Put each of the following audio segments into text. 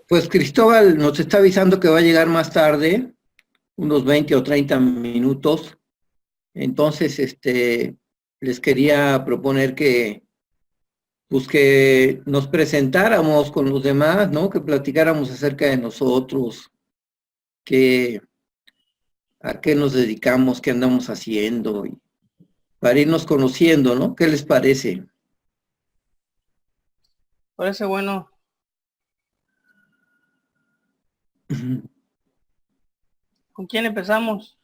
Pues Cristóbal nos está avisando que va a llegar más tarde, unos 20 o 30 minutos. Entonces, les quería proponer pues que nos presentáramos con los demás, ¿no? Que platicáramos acerca de nosotros, que, a qué nos dedicamos, qué andamos haciendo, y para irnos conociendo, ¿no? ¿Qué les parece? Parece bueno. ¿Con quién empezamos?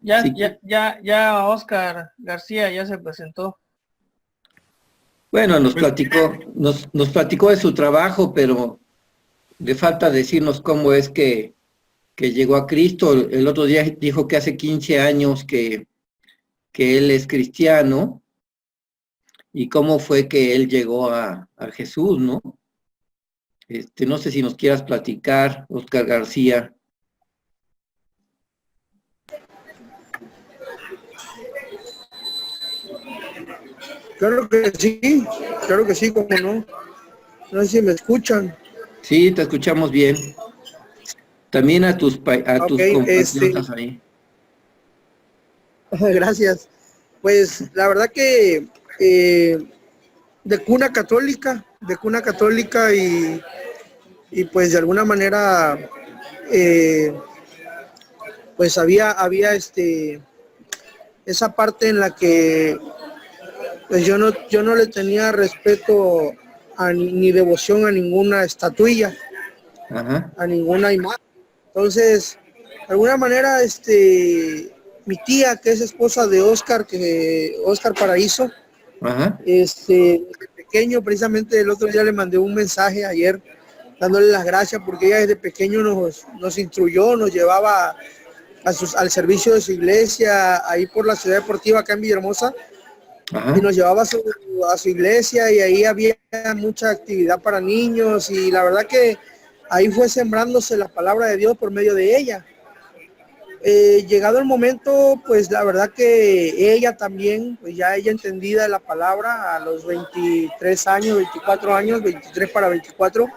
Sí. Ya Oscar García ya se presentó. Bueno, nos platicó de su trabajo, pero le falta decirnos cómo es que llegó a Cristo. El otro día dijo que hace 15 años que él es cristiano y cómo fue que él llegó a Jesús, ¿no? No sé si nos quieras platicar, Oscar García. Claro que sí, cómo no. No sé si me escuchan. Sí, te escuchamos bien. También a Ok, tus compatriotas ahí. gracias. Pues la verdad que de cuna católica y pues de alguna manera pues había esa parte en la que pues yo no le tenía respeto ni devoción a ninguna estatuilla, Ajá, a ninguna imagen. Entonces, de alguna manera, mi tía, que es esposa de Oscar Paraíso, ajá, desde pequeño, precisamente el otro día le mandé un mensaje ayer dándole las gracias porque ella desde pequeño nos instruyó, nos llevaba al servicio de su iglesia, ahí por la ciudad deportiva acá en Villahermosa, y ajá. nos llevaba a su iglesia y ahí había mucha actividad para niños y la verdad que ahí fue sembrándose la palabra de Dios por medio de ella. Llegado el momento, pues la verdad que ella también, pues ya ella entendida de la palabra a los 23 años, 24 años, 23 para 24,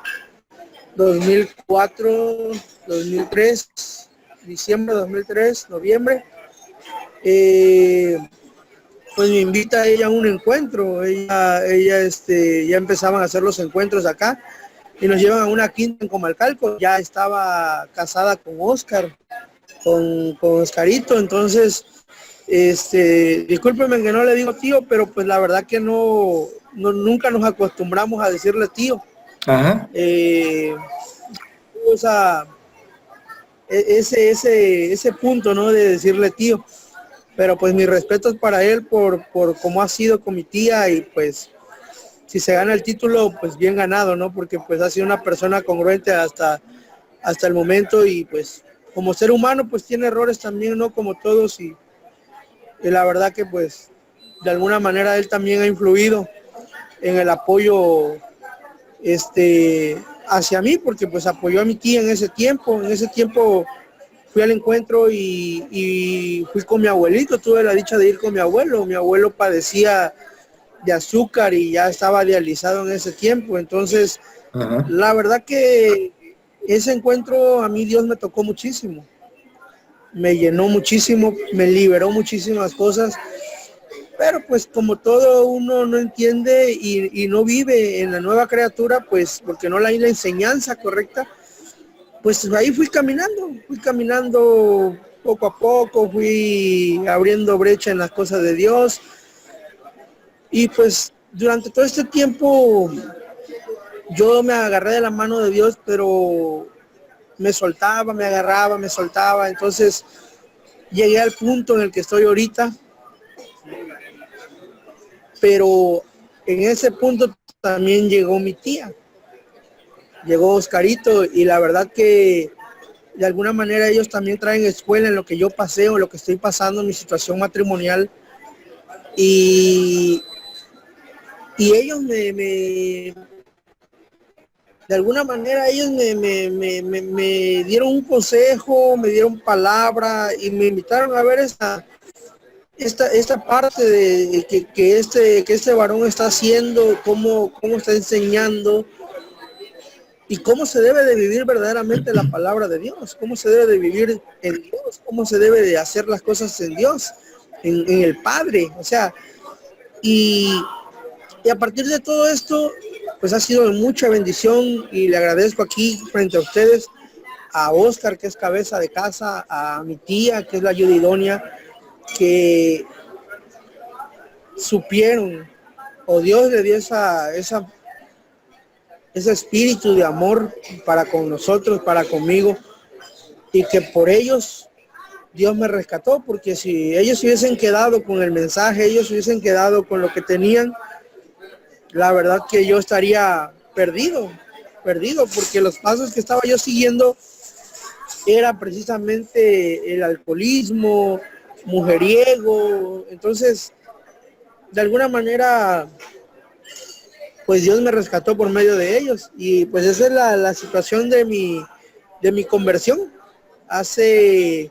2004, 2003, diciembre de 2003, noviembre, pues me invita a ella a un encuentro. Ya empezaban a hacer los encuentros acá y nos llevan a una quinta en Comalcalco. Ya estaba casada con Oscar, con Oscarito, entonces, discúlpeme que no le digo tío, pero pues la verdad que nunca nos acostumbramos a decirle tío. Ajá. O sea, ese punto, ¿no? De decirle tío. Pero pues mi respeto es para él por cómo ha sido con mi tía y pues si se gana el título, pues bien ganado, ¿no? Porque pues ha sido una persona congruente hasta el momento y pues como ser humano pues tiene errores también, ¿no? Como todos y la verdad que pues de alguna manera él también ha influido en el apoyo hacia mí porque pues apoyó a mi tía en ese tiempo fui al encuentro y fui con mi abuelito, tuve la dicha de ir con mi abuelo padecía de azúcar y ya estaba dializado en ese tiempo, entonces Ajá. la verdad que ese encuentro a mí Dios me tocó muchísimo, me llenó muchísimo, me liberó muchísimas cosas, pero pues como todo uno no entiende y no vive en la nueva criatura, pues porque no hay la enseñanza correcta, pues ahí fui caminando poco a poco, fui abriendo brecha en las cosas de Dios y pues durante todo este tiempo yo me agarré de la mano de Dios, pero me soltaba, me agarraba, me soltaba, entonces llegué al punto en el que estoy ahorita, pero en ese punto también llegó mi tía, llegó Oscarito y la verdad que de alguna manera ellos también traen escuela en lo que yo pasé o lo que estoy pasando en mi situación matrimonial y, y ellos de alguna manera ellos me dieron un consejo, me dieron palabra y me invitaron a ver esta parte de que este varón está haciendo, cómo está enseñando y cómo se debe de vivir verdaderamente la palabra de Dios, cómo se debe de vivir en Dios, cómo se debe de hacer las cosas en Dios, en el Padre, o sea, y a partir de todo esto, pues ha sido de mucha bendición y le agradezco aquí frente a ustedes a Oscar, que es cabeza de casa, a mi tía, que es la ayuda idónea, que supieron, o Dios le dio ese espíritu de amor para con nosotros, para conmigo, y que por ellos Dios me rescató, porque si ellos hubiesen quedado con el mensaje, ellos hubiesen quedado con lo que tenían, la verdad que yo estaría perdido, porque los pasos que estaba yo siguiendo era precisamente el alcoholismo, mujeriego. Entonces, de alguna manera, pues Dios me rescató por medio de ellos, y pues esa es la situación de mi conversión. Hace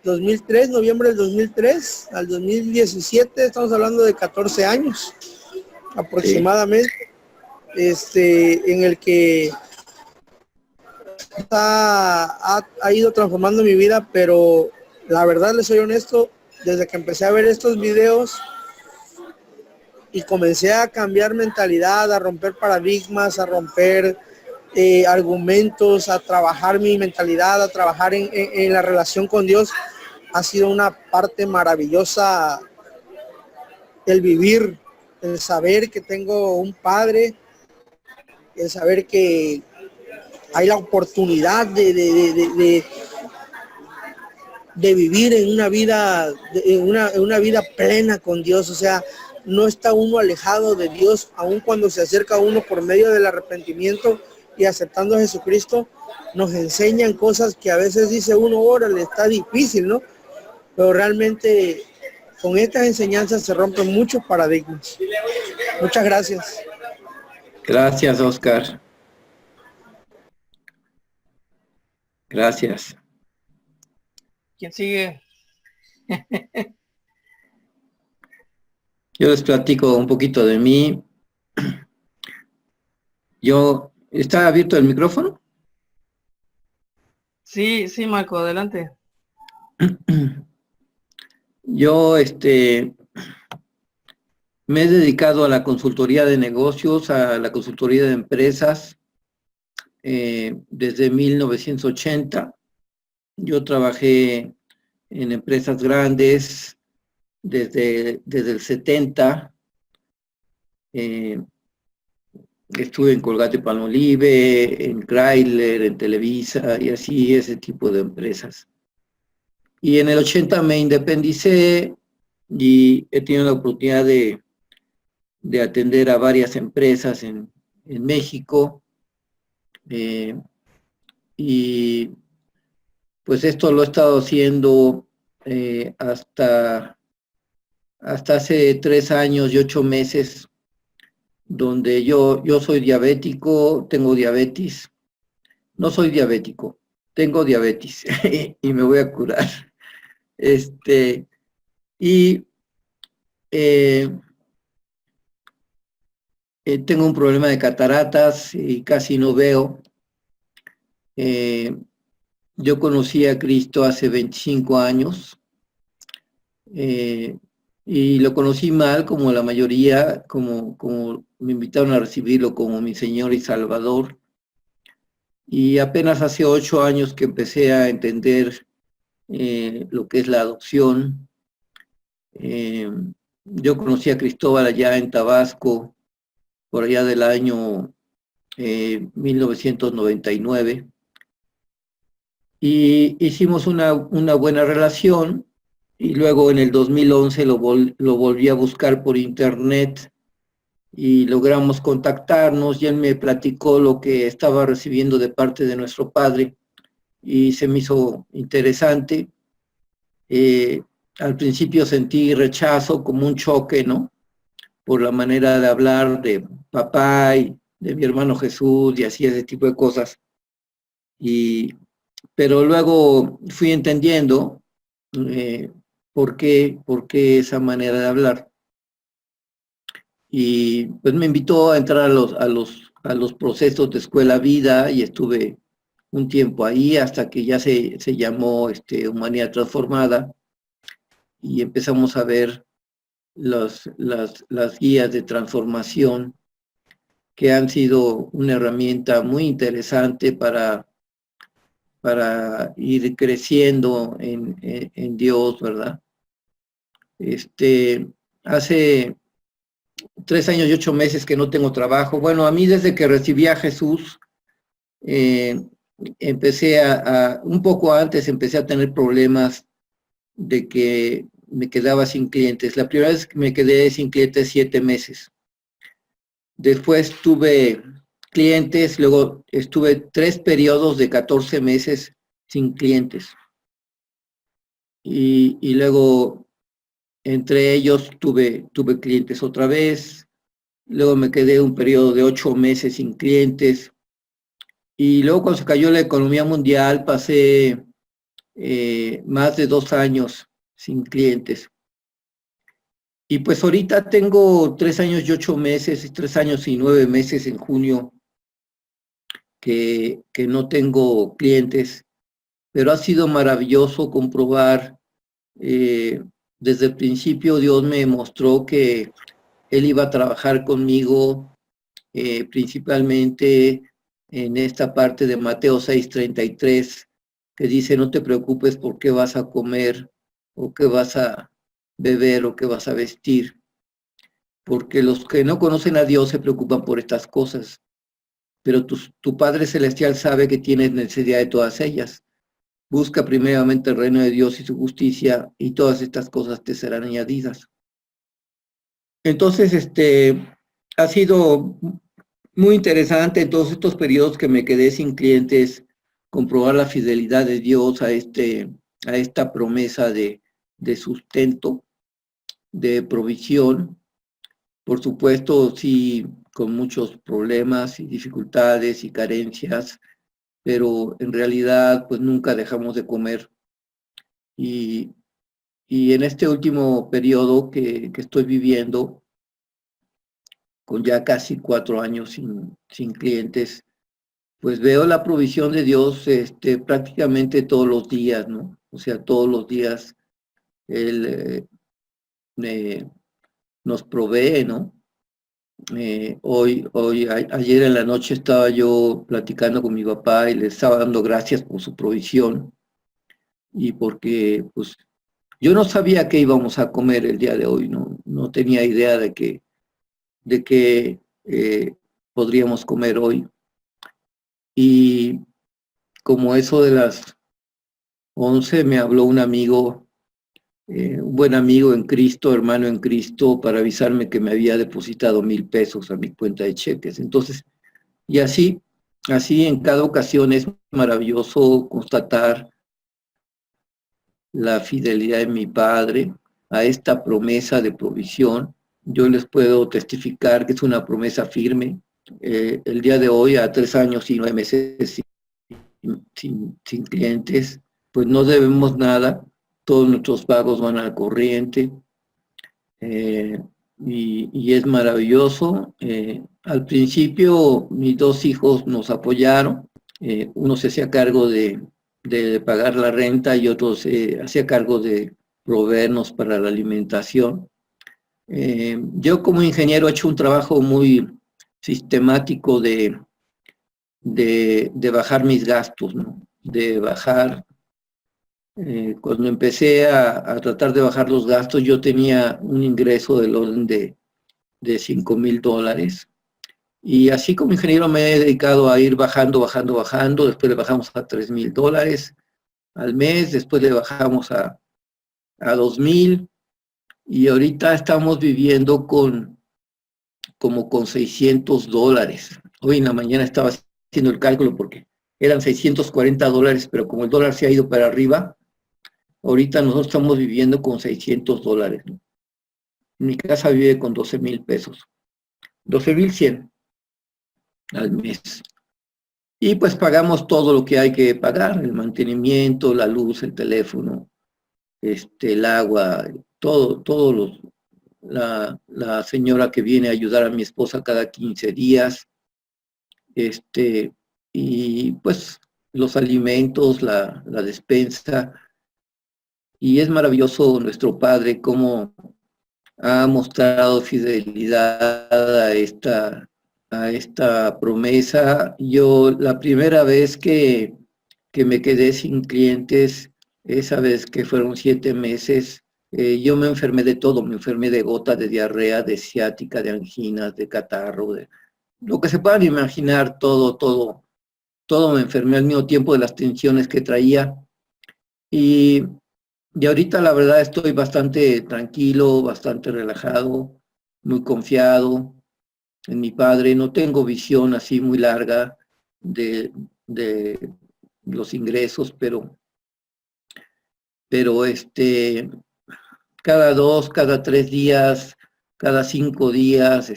2003, noviembre del 2003 al 2017, estamos hablando de 14 años aproximadamente, en el que ha ido transformando mi vida, pero la verdad, les soy honesto, desde que empecé a ver estos videos y comencé a cambiar mentalidad, a romper paradigmas, a romper argumentos, a trabajar mi mentalidad, a trabajar en la relación con Dios, ha sido una parte maravillosa el vivir, el saber que tengo un Padre, el saber que hay la oportunidad de vivir en una vida plena con Dios. O sea, no está uno alejado de Dios, aun cuando se acerca a uno por medio del arrepentimiento y aceptando a Jesucristo. Nos enseñan cosas que a veces dice uno, órale, está difícil, ¿no? Pero realmente con estas enseñanzas se rompen muchos paradigmas. Muchas gracias. Gracias, Oscar. Gracias. ¿Quién sigue? Yo les platico un poquito de mí. ¿Está abierto el micrófono? Sí, Marco, adelante. Yo me he dedicado a la consultoría de negocios, a la consultoría de empresas, desde 1980. Yo trabajé en empresas grandes desde el 70. Estuve en Colgate-Palmolive, en Chrysler, en Televisa y así, ese tipo de empresas. Y en el 80 me independicé y he tenido la oportunidad de atender a varias empresas en México. Y pues esto lo he estado haciendo hasta hace 3 años y 8 meses, donde yo soy diabético, tengo diabetes. No soy diabético, tengo diabetes y me voy a curar. Y tengo un problema de cataratas y casi no veo. Yo conocí a Cristo hace 25 años y lo conocí mal, como la mayoría, como me invitaron a recibirlo como mi Señor y Salvador. Y apenas hace 8 años que empecé a entender lo que es la adopción. Yo conocí a Cristóbal allá en Tabasco, por allá del año 1999. Y hicimos una buena relación, y luego en el 2011 lo volví a buscar por internet y logramos contactarnos, y él me platicó lo que estaba recibiendo de parte de nuestro Padre y se me hizo interesante. Al principio sentí rechazo, como un choque, ¿no? Por la manera de hablar de papá y de mi hermano Jesús y así, ese tipo de cosas. Pero luego fui entendiendo por qué esa manera de hablar. Y pues me invitó a entrar a a los procesos de escuela vida y estuve un tiempo ahí hasta que ya se llamó Humanidad Transformada y empezamos a ver las guías de transformación que han sido una herramienta muy interesante para ir creciendo en Dios, ¿verdad? Hace 3 años y 8 meses que no tengo trabajo. Bueno, a mí desde que recibí a Jesús, empecé un poco antes empecé a tener problemas de que me quedaba sin clientes. La primera vez que me quedé sin clientes 7 meses. Después tuve clientes, luego estuve 3 periodos de 14 meses sin clientes. Y luego, entre ellos, tuve clientes otra vez. Luego me quedé un periodo de 8 meses sin clientes. Y luego cuando se cayó la economía mundial, pasé más de 2 años sin clientes. Y pues ahorita tengo 3 años y 8 meses, 3 años y 9 meses en junio que no tengo clientes, pero ha sido maravilloso comprobar. Desde el principio Dios me mostró que Él iba a trabajar conmigo, principalmente en esta parte de Mateo 6:33, que dice, no te preocupes por qué vas a comer, o qué vas a beber, o qué vas a vestir, porque los que no conocen a Dios se preocupan por estas cosas, pero tu Padre Celestial sabe que tienes necesidad de todas ellas. Busca primeramente el reino de Dios y su justicia, y todas estas cosas te serán añadidas. Entonces, ha sido muy interesante en todos estos periodos que me quedé sin clientes, comprobar la fidelidad de Dios a esta promesa de sustento, de provisión. Por supuesto, sí, con muchos problemas y dificultades y carencias, pero en realidad, pues nunca dejamos de comer. Y en este último periodo que estoy viviendo, con ya casi 4 años sin clientes, pues veo la provisión de Dios prácticamente todos los días, ¿no? O sea, todos los días Él nos provee, ¿no? Ayer en la noche estaba yo platicando con mi papá y le estaba dando gracias por su provisión y porque, pues, yo no sabía qué íbamos a comer el día de hoy, no tenía idea de qué podríamos comer hoy. Y como eso de las 11 me habló un amigo, un buen amigo en Cristo, hermano en Cristo, para avisarme que me había depositado 1,000 pesos a mi cuenta de cheques. Entonces, y así en cada ocasión es maravilloso constatar la fidelidad de mi Padre a esta promesa de provisión. Yo les puedo testificar que es una promesa firme. El día de hoy, a 3 años y 9 meses sin clientes, pues no debemos nada, todos nuestros pagos van al corriente, y es maravilloso. Al principio mis 2 hijos nos apoyaron, uno se hacía cargo de pagar la renta y otro se hacía cargo de proveernos para la alimentación. Yo como ingeniero he hecho un trabajo muy sistemático de bajar mis gastos, ¿no? De bajar. Cuando empecé a tratar de bajar los gastos, yo tenía un ingreso del orden de $5,000. Y así como ingeniero me he dedicado a ir bajando. Después le bajamos a $3,000 al mes, después le bajamos a 2,000. Y ahorita estamos viviendo como con $600. Hoy en la mañana estaba haciendo el cálculo porque eran $640, pero como el dólar se ha ido para arriba, ahorita nosotros estamos viviendo con $600, ¿no? Mi casa vive con 12,000 pesos, 12,100 al mes. Y pues pagamos todo lo que hay que pagar, el mantenimiento, la luz, el teléfono, el agua, todo la señora que viene a ayudar a mi esposa cada 15 días, y pues los alimentos, la despensa. Y es maravilloso nuestro Padre cómo ha mostrado fidelidad a esta promesa. Yo la primera vez que me quedé sin clientes, esa vez que fueron 7 meses, yo me enfermé de todo, me enfermé de gota, de diarrea, de ciática, de anginas, de catarro, de lo que se puedan imaginar, todo me enfermé al mismo tiempo de las tensiones que traía. Y ahorita la verdad estoy bastante tranquilo, bastante relajado, muy confiado en mi Padre. No tengo visión así muy larga de los ingresos, pero cada 2, cada 3 días, cada 5 días,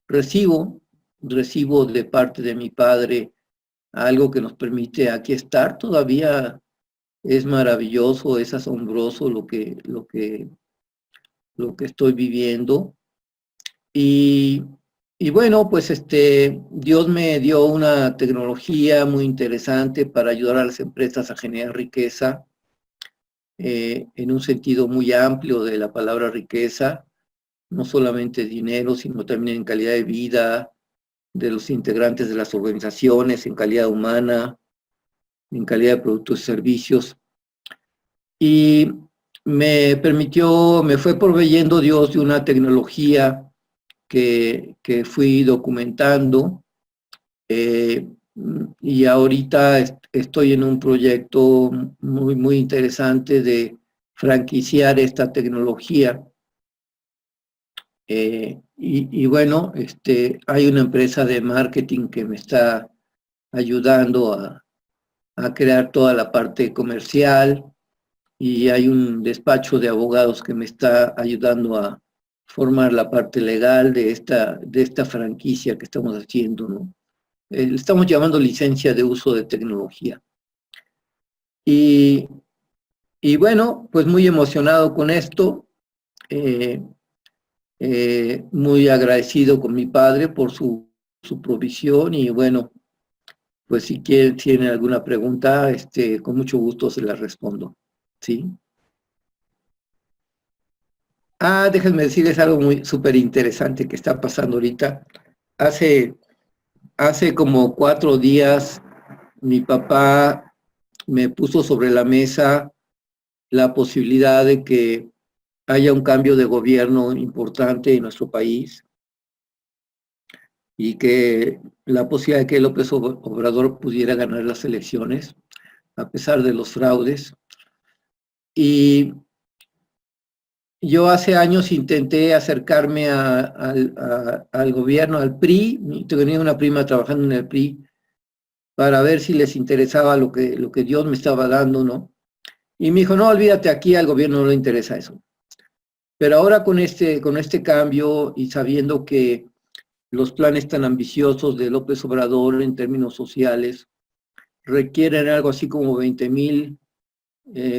recibo de parte de mi Padre algo que nos permite aquí estar. Todavía es maravilloso, es asombroso lo que estoy viviendo. Y bueno, pues Dios me dio una tecnología muy interesante para ayudar a las empresas a generar riqueza, en un sentido muy amplio de la palabra riqueza, no solamente dinero, sino también en calidad de vida de los integrantes de las organizaciones, en calidad humana, en calidad de productos y servicios. Y me fue proveyendo Dios de una tecnología que fui documentando, y ahorita estoy en un proyecto muy, muy interesante de franquiciar esta tecnología. Y bueno, hay una empresa de marketing que me está ayudando a crear toda la parte comercial, y hay un despacho de abogados que me está ayudando a formar la parte legal de esta franquicia que estamos haciendo, ¿no? Le estamos llamando licencia de uso de tecnología. Y bueno, pues muy emocionado con esto, muy agradecido con mi Padre por su provisión. Y bueno, pues si tienen alguna pregunta, con mucho gusto se la respondo, ¿sí? Déjenme decirles algo muy súper interesante que está pasando ahorita. Hace como 4 días, mi papá me puso sobre la mesa la posibilidad de que haya un cambio de gobierno importante en nuestro país, y que la posibilidad de que López Obrador pudiera ganar las elecciones, a pesar de los fraudes. Y yo hace años intenté acercarme al gobierno, al PRI. Tenía una prima trabajando en el PRI, para ver si les interesaba lo que Dios me estaba dando, ¿no? Y me dijo, no, olvídate, aquí al gobierno no le interesa eso. Pero ahora con este cambio, y sabiendo que los planes tan ambiciosos de López Obrador en términos sociales requieren algo así como 20,000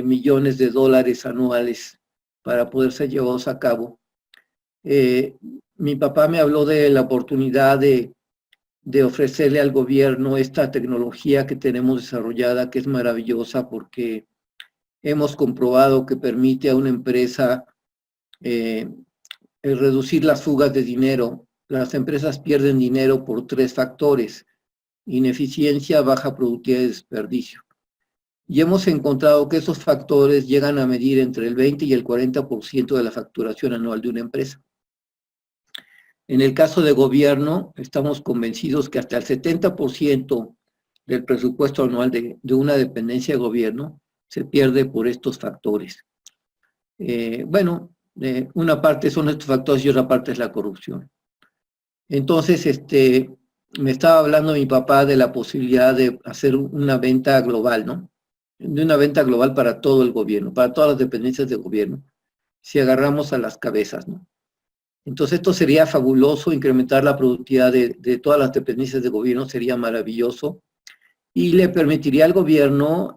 millones de dólares anuales para poder ser llevados a cabo, mi papá me habló de la oportunidad de ofrecerle al gobierno esta tecnología que tenemos desarrollada, que es maravillosa porque hemos comprobado que permite a una empresa reducir las fugas de dinero. Las empresas pierden dinero por 3 factores: ineficiencia, baja productividad y desperdicio. Y hemos encontrado que esos factores llegan a medir entre el 20 y el 40% de la facturación anual de una empresa. En el caso de gobierno, estamos convencidos que hasta el 70% del presupuesto anual de una dependencia de gobierno se pierde por estos factores. Bueno, una parte son estos factores y otra parte es la corrupción. Entonces, me estaba hablando mi papá de la posibilidad de hacer una venta global, ¿no? De una venta global para todo el gobierno, para todas las dependencias de gobierno, si agarramos a las cabezas, ¿no? Entonces esto sería fabuloso, incrementar la productividad de todas las dependencias de gobierno sería maravilloso, y le permitiría al gobierno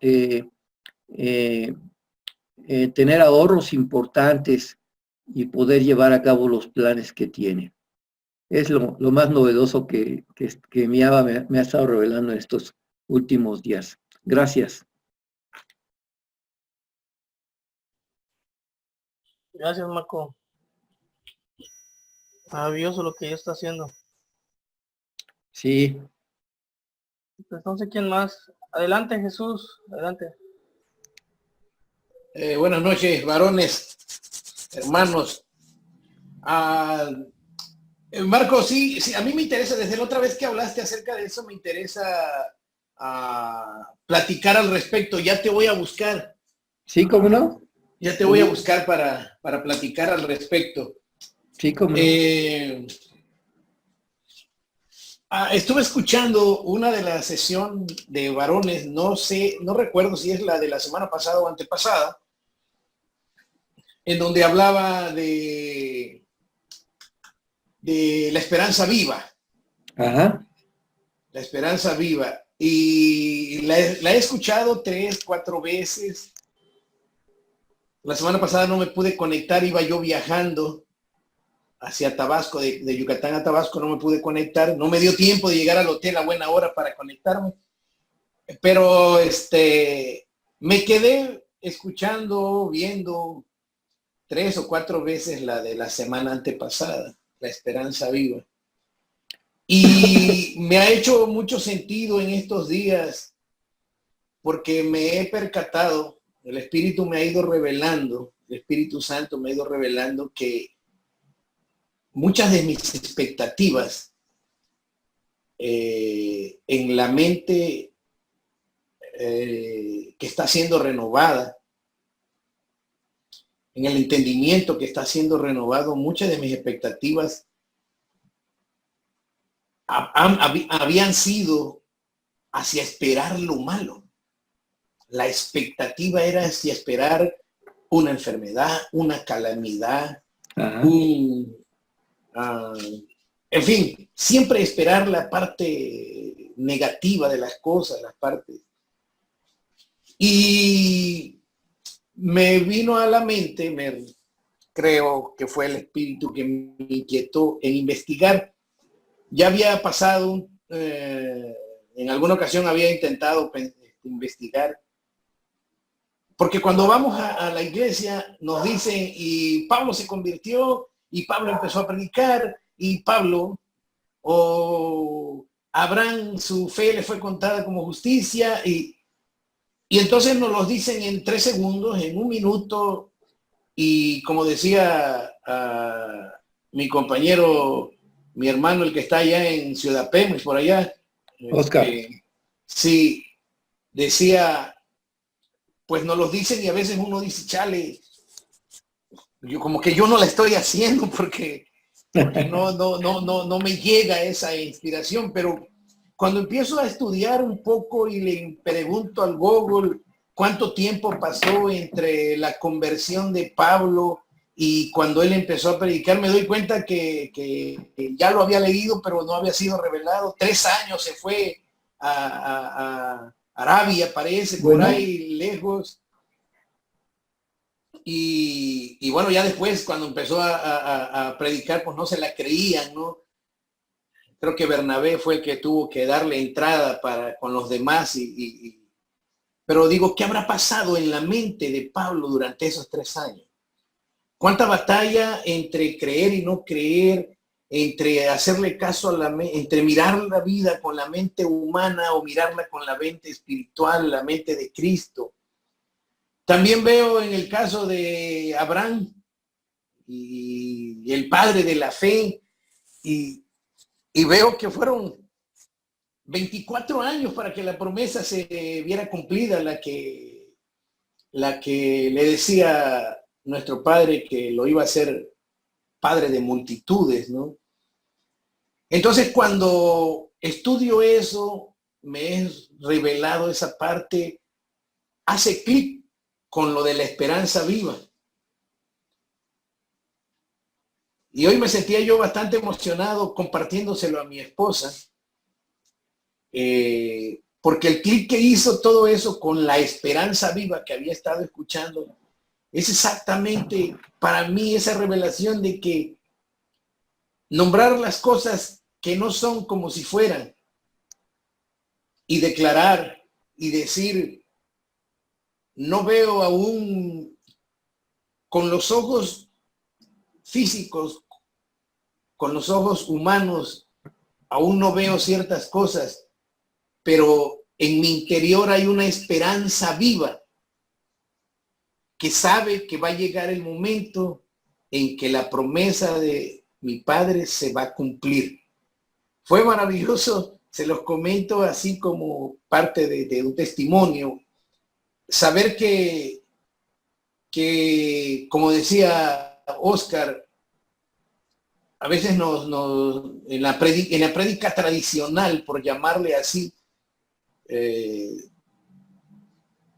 tener ahorros importantes y poder llevar a cabo los planes que tiene. es lo más novedoso que mi Abba me ha estado revelando en estos últimos días. Gracias. Gracias, Marco. Maravilloso lo que Dios está haciendo. Sí. Entonces, ¿quién más? Adelante, Jesús. Adelante. Buenas noches, varones, hermanos. Marco, sí, a mí me interesa, desde la otra vez que hablaste acerca de eso, me interesa platicar al respecto. Ya te voy a buscar. Sí, ¿cómo no? Ya te voy a buscar para platicar al respecto. Sí, ¿cómo no? Estuve escuchando una de las sesión de varones, no recuerdo si es la de la semana pasada o antepasada, en donde hablaba de la esperanza viva. Ajá. La esperanza viva. Y la he escuchado 3, 4 veces. La semana pasada no me pude conectar, iba yo viajando hacia Tabasco, de Yucatán a Tabasco, no me pude conectar. No me dio tiempo de llegar al hotel a buena hora para conectarme. Pero me quedé escuchando, viendo 3 o 4 veces la de la semana antepasada, la esperanza viva. Y me ha hecho mucho sentido en estos días porque me he percatado, el Espíritu me ha ido revelando, el Espíritu Santo me ha ido revelando que muchas de mis expectativas en la mente que está siendo renovada, en el entendimiento que está siendo renovado, muchas de mis expectativas habían sido hacia esperar lo malo. La expectativa era hacia esperar una enfermedad, una calamidad, en fin, siempre esperar la parte negativa de las cosas, las partes. Y me vino a la mente, creo que fue el Espíritu que me inquietó en investigar. Ya había pasado, en alguna ocasión había intentado investigar, porque cuando vamos a la iglesia nos dicen, y Pablo se convirtió, y Pablo empezó a predicar, y Pablo, o Abraham, su fe le fue contada como justicia, y entonces nos los dicen en 3 segundos, en 1 minuto, y como decía mi compañero, mi hermano, el que está allá en Ciudad Pemex, por allá, Oscar. Sí, decía, pues nos los dicen y a veces uno dice, chale, como que yo no la estoy haciendo porque no me llega esa inspiración, pero cuando empiezo a estudiar un poco y le pregunto al Google cuánto tiempo pasó entre la conversión de Pablo y cuando él empezó a predicar, me doy cuenta que ya lo había leído, pero no había sido revelado. 3 años se fue a Arabia, parece, por ahí lejos. Y bueno, ya después cuando empezó a predicar, pues no se la creían, ¿no? Creo que Bernabé fue el que tuvo que darle entrada con los demás. Pero digo, ¿qué habrá pasado en la mente de Pablo durante esos 3 años? ¿Cuánta batalla entre creer y no creer, entre hacerle caso a entre mirar la vida con la mente humana o mirarla con la mente espiritual, la mente de Cristo? También veo en el caso de Abraham y el padre de la fe, y veo que fueron 24 años para que la promesa se viera cumplida, la que le decía nuestro padre que lo iba a hacer padre de multitudes, ¿no? Entonces, cuando estudio eso, me es revelado esa parte, hace clic con lo de la esperanza viva. Y hoy me sentía yo bastante emocionado compartiéndoselo a mi esposa, porque el clic que hizo todo eso con la esperanza viva que había estado escuchando, es exactamente para mí esa revelación de que nombrar las cosas que no son como si fueran y declarar y decir, no veo aún con los ojos físicos, con los ojos humanos, aún no veo ciertas cosas, pero en mi interior hay una esperanza viva que sabe que va a llegar el momento en que la promesa de mi padre se va a cumplir. Fue maravilloso, se los comento así como parte de un testimonio, saber que, como decía Oscar, a veces en la prédica tradicional, por llamarle así,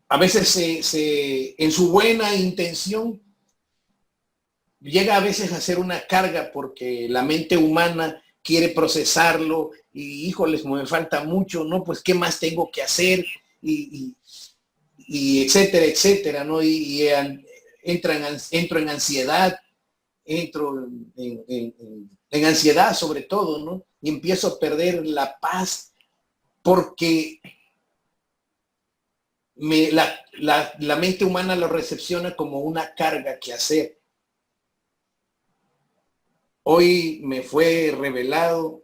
a veces en su buena intención llega a veces a ser una carga porque la mente humana quiere procesarlo y híjoles, me falta mucho, ¿no? Pues ¿qué más tengo que hacer? Y etcétera, etcétera, ¿no? Entro en ansiedad, entro en ansiedad sobre todo, ¿no? Y empiezo a perder la paz porque la mente humana lo recepciona como una carga que hacer. Hoy me fue revelado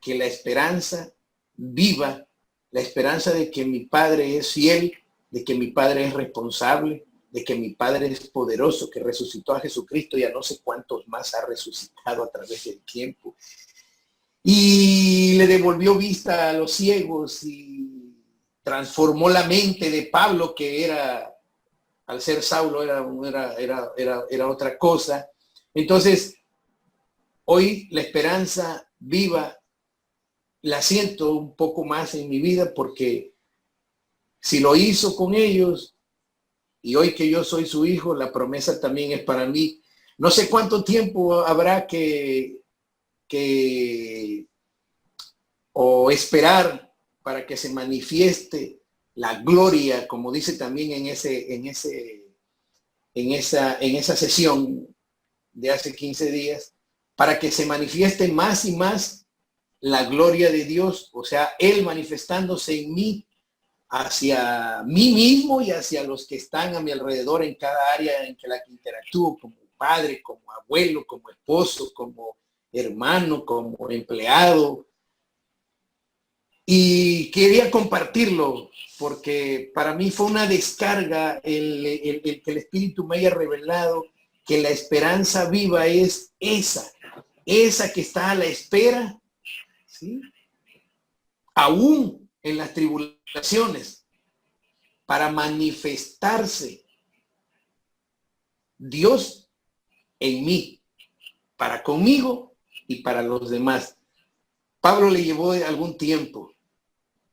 que la esperanza viva, la esperanza de que mi Padre es fiel, de que mi Padre es responsable, de que mi Padre es poderoso, que resucitó a Jesucristo y a no sé cuántos más ha resucitado a través del tiempo. Y le devolvió vista a los ciegos y transformó la mente de Pablo, que era, al ser Saulo, era otra cosa. Entonces, hoy la esperanza viva la siento un poco más en mi vida porque si lo hizo con ellos y hoy que yo soy su hijo, la promesa también es para mí. No sé cuánto tiempo habrá o esperar para que se manifieste la gloria, como dice también en esa sesión de hace 15 días, para que se manifieste más y más la gloria de Dios, o sea, Él manifestándose en mí, hacia mí mismo y hacia los que están a mi alrededor en cada área en la que interactúo, como padre, como abuelo, como esposo, como hermano, como empleado. Y quería compartirlo porque para mí fue una descarga el que el Espíritu me haya revelado que la esperanza viva es esa que está a la espera, ¿sí? Aún en las tribulaciones, para manifestarse Dios en mí, para conmigo y para los demás. Pablo le llevó algún tiempo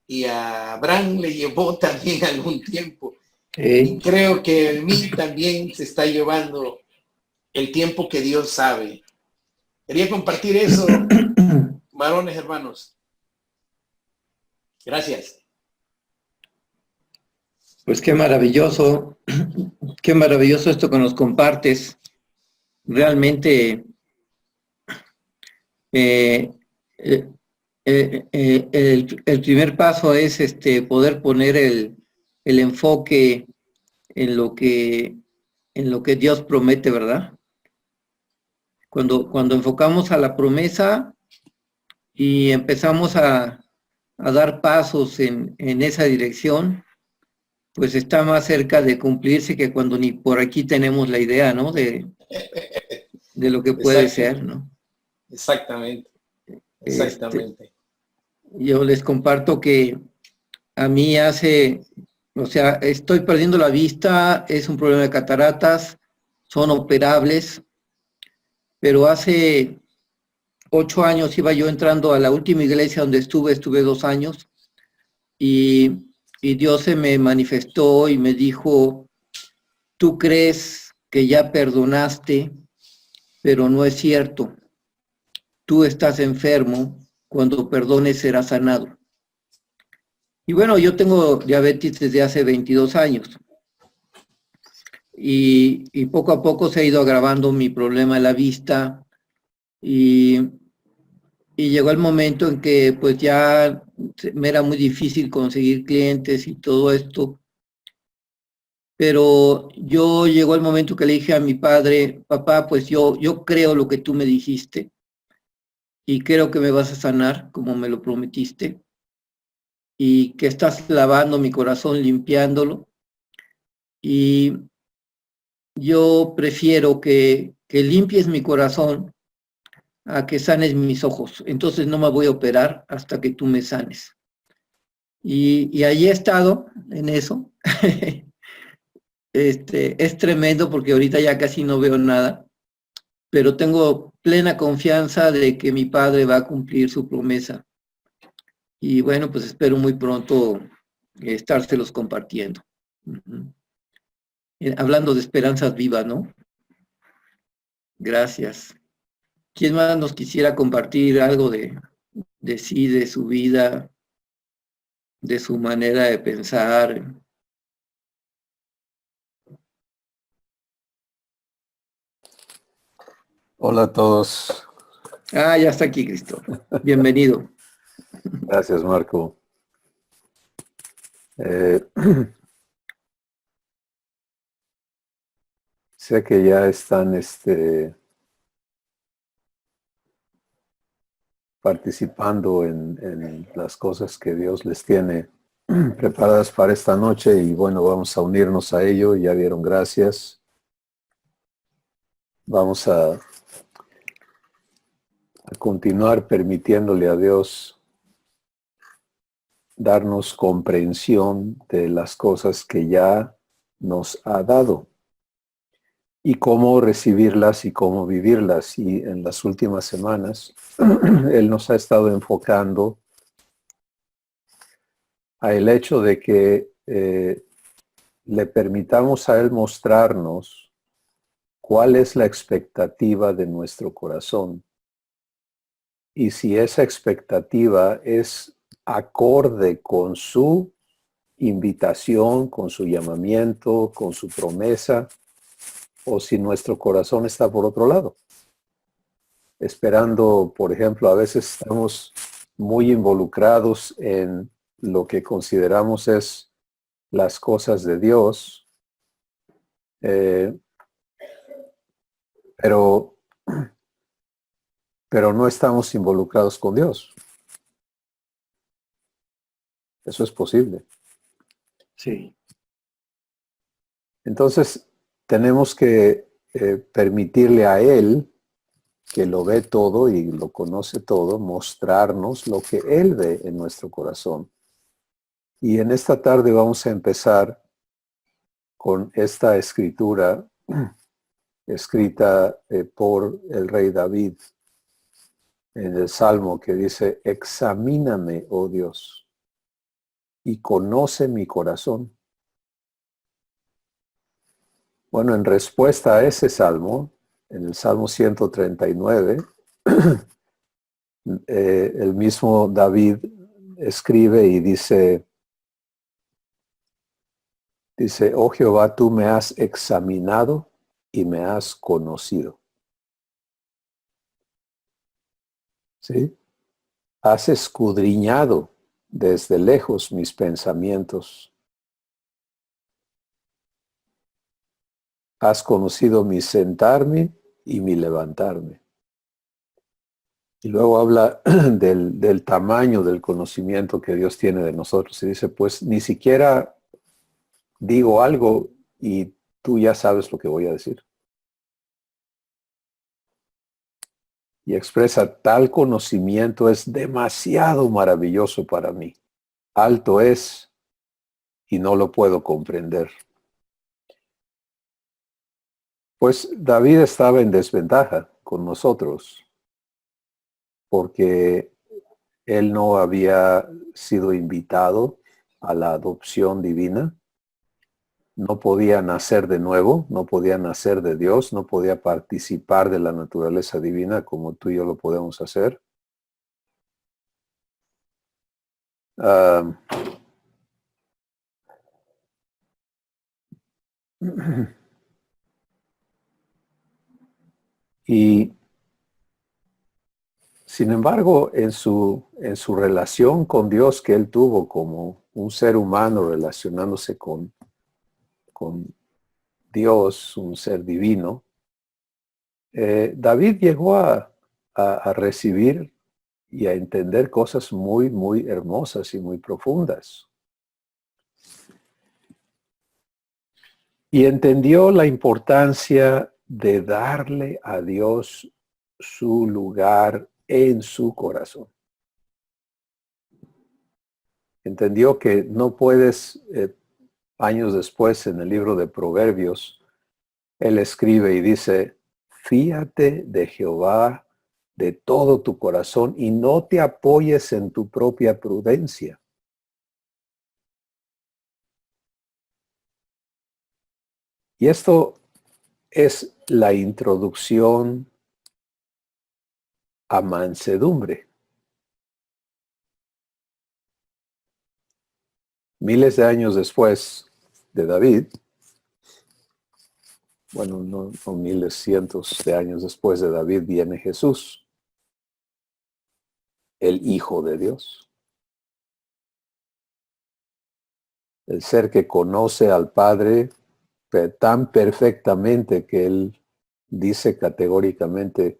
y a Abraham le llevó también algún tiempo. Y creo que a mí también se está llevando el tiempo que Dios sabe. Quería compartir eso, varones, hermanos. Gracias. Pues qué maravilloso esto que nos compartes. Realmente el primer paso es poder poner el enfoque en lo que Dios promete, ¿verdad? Cuando enfocamos a la promesa y empezamos a dar pasos en esa dirección, pues está más cerca de cumplirse que cuando ni por aquí tenemos la idea, ¿no? De lo que puede ser, ¿no? Exactamente. Exactamente. Yo les comparto que a mí estoy perdiendo la vista, es un problema de cataratas, son operables, pero hace 8 años iba yo entrando a la última iglesia donde estuve 2 años, y Dios se me manifestó y me dijo, tú crees que ya perdonaste, pero no es cierto. Tú estás enfermo, cuando perdones serás sanado. Y bueno, yo tengo diabetes desde hace 22 años. Y poco a poco se ha ido agravando mi problema de la vista. Y y llegó el momento en que pues ya me era muy difícil conseguir clientes y todo esto. Pero yo llegó el momento que le dije a mi padre, papá, pues yo creo lo que tú me dijiste y creo que me vas a sanar como me lo prometiste y que estás lavando mi corazón, limpiándolo. Y yo prefiero que limpies mi corazón a que sanes mis ojos. Entonces no me voy a operar hasta que tú me sanes. Y allí he estado en eso. Es tremendo porque ahorita ya casi no veo nada, pero tengo plena confianza de que mi padre va a cumplir su promesa. Y bueno, pues espero muy pronto estárselos compartiendo. Ujú. Hablando de esperanzas vivas, ¿no? Gracias. ¿Quién más nos quisiera compartir algo de sí, de su vida, de su manera de pensar? Hola a todos. Ah, ya está aquí, Cristo. Bienvenido. Gracias, Marco. Eh, sé que ya están participando en las cosas que Dios les tiene preparadas para esta noche y bueno, vamos a unirnos a ello. Ya dieron gracias. Vamos a continuar permitiéndole a Dios darnos comprensión de las cosas que ya nos ha dado y cómo recibirlas y cómo vivirlas. Y en las últimas semanas, Él nos ha estado enfocando a el hecho de que le permitamos a Él mostrarnos cuál es la expectativa de nuestro corazón. Y si esa expectativa es acorde con su invitación, con su llamamiento, con su promesa, o si nuestro corazón está por otro lado, esperando, por ejemplo, a veces estamos muy involucrados en lo que consideramos es las cosas de Dios, eh, pero, pero no estamos involucrados con Dios. Eso es posible. Sí. Entonces, tenemos que permitirle a Él, que lo ve todo y lo conoce todo, mostrarnos lo que Él ve en nuestro corazón. Y en esta tarde vamos a empezar con esta escritura escrita por el rey David en el Salmo que dice, examíname, oh Dios, y conoce mi corazón. Bueno, en respuesta a ese Salmo, en el Salmo 139, el mismo David escribe y dice, oh Jehová, tú me has examinado y me has conocido. ¿Sí? Has escudriñado desde lejos mis pensamientos. Has conocido mi sentarme y mi levantarme. Y luego habla del tamaño del conocimiento que Dios tiene de nosotros. Y dice, pues ni siquiera digo algo y tú ya sabes lo que voy a decir. Y expresa, tal conocimiento es demasiado maravilloso para mí. Alto es y no lo puedo comprender. Pues David estaba en desventaja con nosotros porque él no había sido invitado a la adopción divina, no podía nacer de nuevo, no podía nacer de Dios, no podía participar de la naturaleza divina como tú y yo lo podemos hacer. Y Sin embargo, en su relación con Dios que él tuvo como un ser humano relacionándose con Dios, un ser divino, David llegó a recibir y a entender cosas muy, muy hermosas y muy profundas. Y entendió la importancia de darle a Dios su lugar en su corazón. Entendió que no puedes, años después en el libro de Proverbios, él escribe y dice, fíate de Jehová de todo tu corazón y no te apoyes en tu propia prudencia. Y esto es la introducción a mansedumbre. Miles de años después de David, bueno, no miles, cientos de años después de David, viene Jesús, el Hijo de Dios. El ser que conoce al Padre tan perfectamente que él dice categóricamente,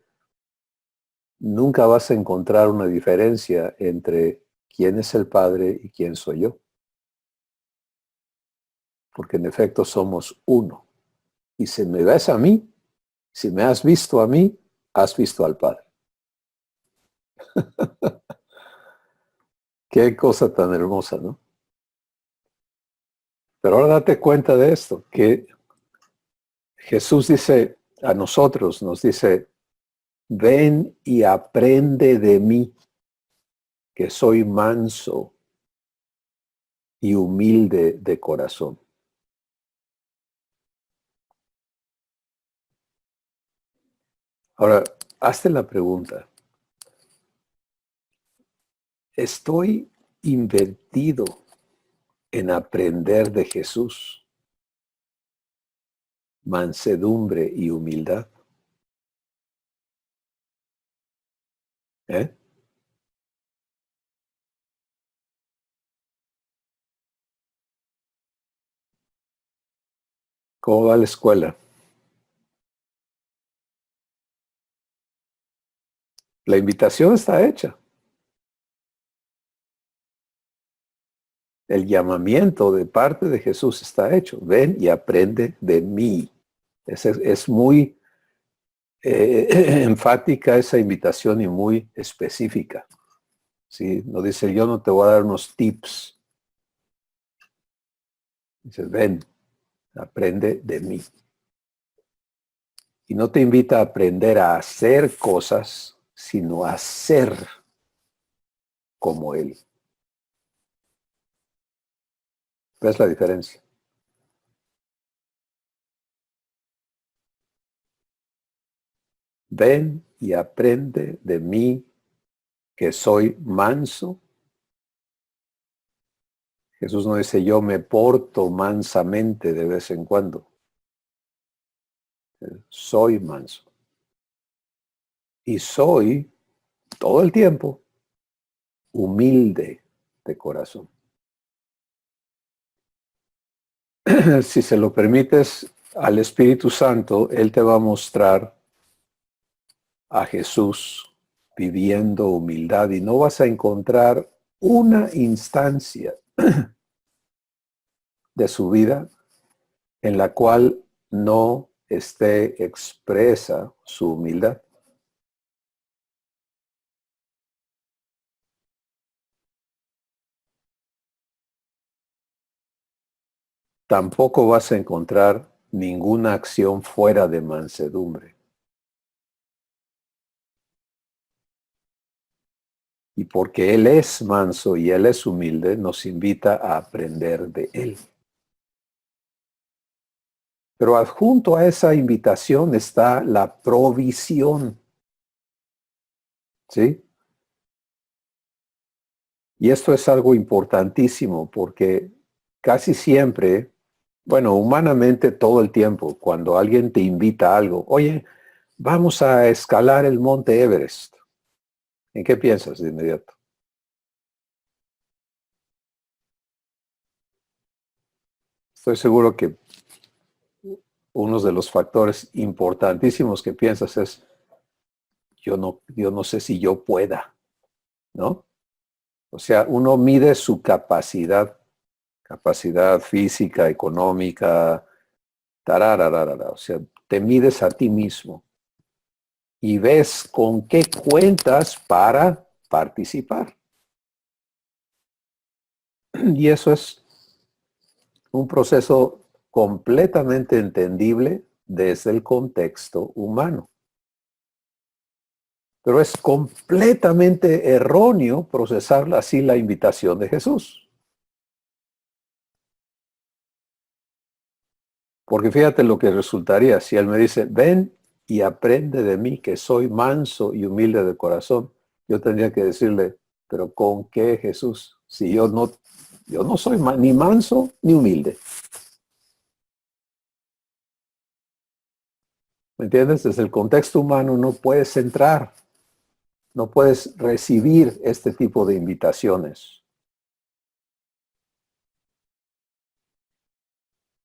nunca vas a encontrar una diferencia entre quién es el Padre y quién soy yo. Porque en efecto somos uno. Y si me ves a mí, si me has visto a mí, has visto al Padre. Qué cosa tan hermosa, ¿no? Pero ahora date cuenta de esto, que Jesús dice a nosotros, nos dice, ven y aprende de mí, que soy manso y humilde de corazón. Ahora, hazte la pregunta. ¿Estoy invertido en aprender de Jesús? Mansedumbre y humildad. ¿Eh? ¿Cómo va la escuela? La invitación está hecha. El llamamiento de parte de Jesús está hecho. Ven y aprende de mí. Es muy enfática esa invitación y muy específica. ¿Sí? No dice, yo no te voy a dar unos tips. Dice, ven, aprende de mí. Y no te invita a aprender a hacer cosas, sino a ser como Él. ¿Ves la diferencia? Ven y aprende de mí, que soy manso. Jesús no dice, yo me porto mansamente de vez en cuando. Soy manso. Y soy, todo el tiempo, humilde de corazón. Si se lo permites al Espíritu Santo, Él te va a mostrar a Jesús viviendo humildad y no vas a encontrar una instancia de su vida en la cual no esté expresa su humildad. Tampoco vas a encontrar ninguna acción fuera de mansedumbre. Y porque Él es manso y Él es humilde, nos invita a aprender de Él. Pero adjunto a esa invitación está la provisión. ¿Sí? Y esto es algo importantísimo porque casi siempre, bueno, humanamente todo el tiempo, cuando alguien te invita a algo, oye, vamos a escalar el monte Everest. ¿En qué piensas de inmediato? Estoy seguro que uno de los factores importantísimos que piensas es, yo no sé si yo pueda, ¿no? O sea, uno mide su capacidad física, económica, tarararara. O sea, te mides a ti mismo y ves con qué cuentas para participar. Y eso es un proceso completamente entendible desde el contexto humano. Pero es completamente erróneo procesar así la invitación de Jesús. Porque fíjate lo que resultaría si Él me dice, ven y aprende de mí, que soy manso y humilde de corazón. Yo tendría que decirle, pero ¿con qué, Jesús? Si yo no soy ni manso ni humilde. ¿Me entiendes? Desde el contexto humano no puedes entrar, no puedes recibir este tipo de invitaciones.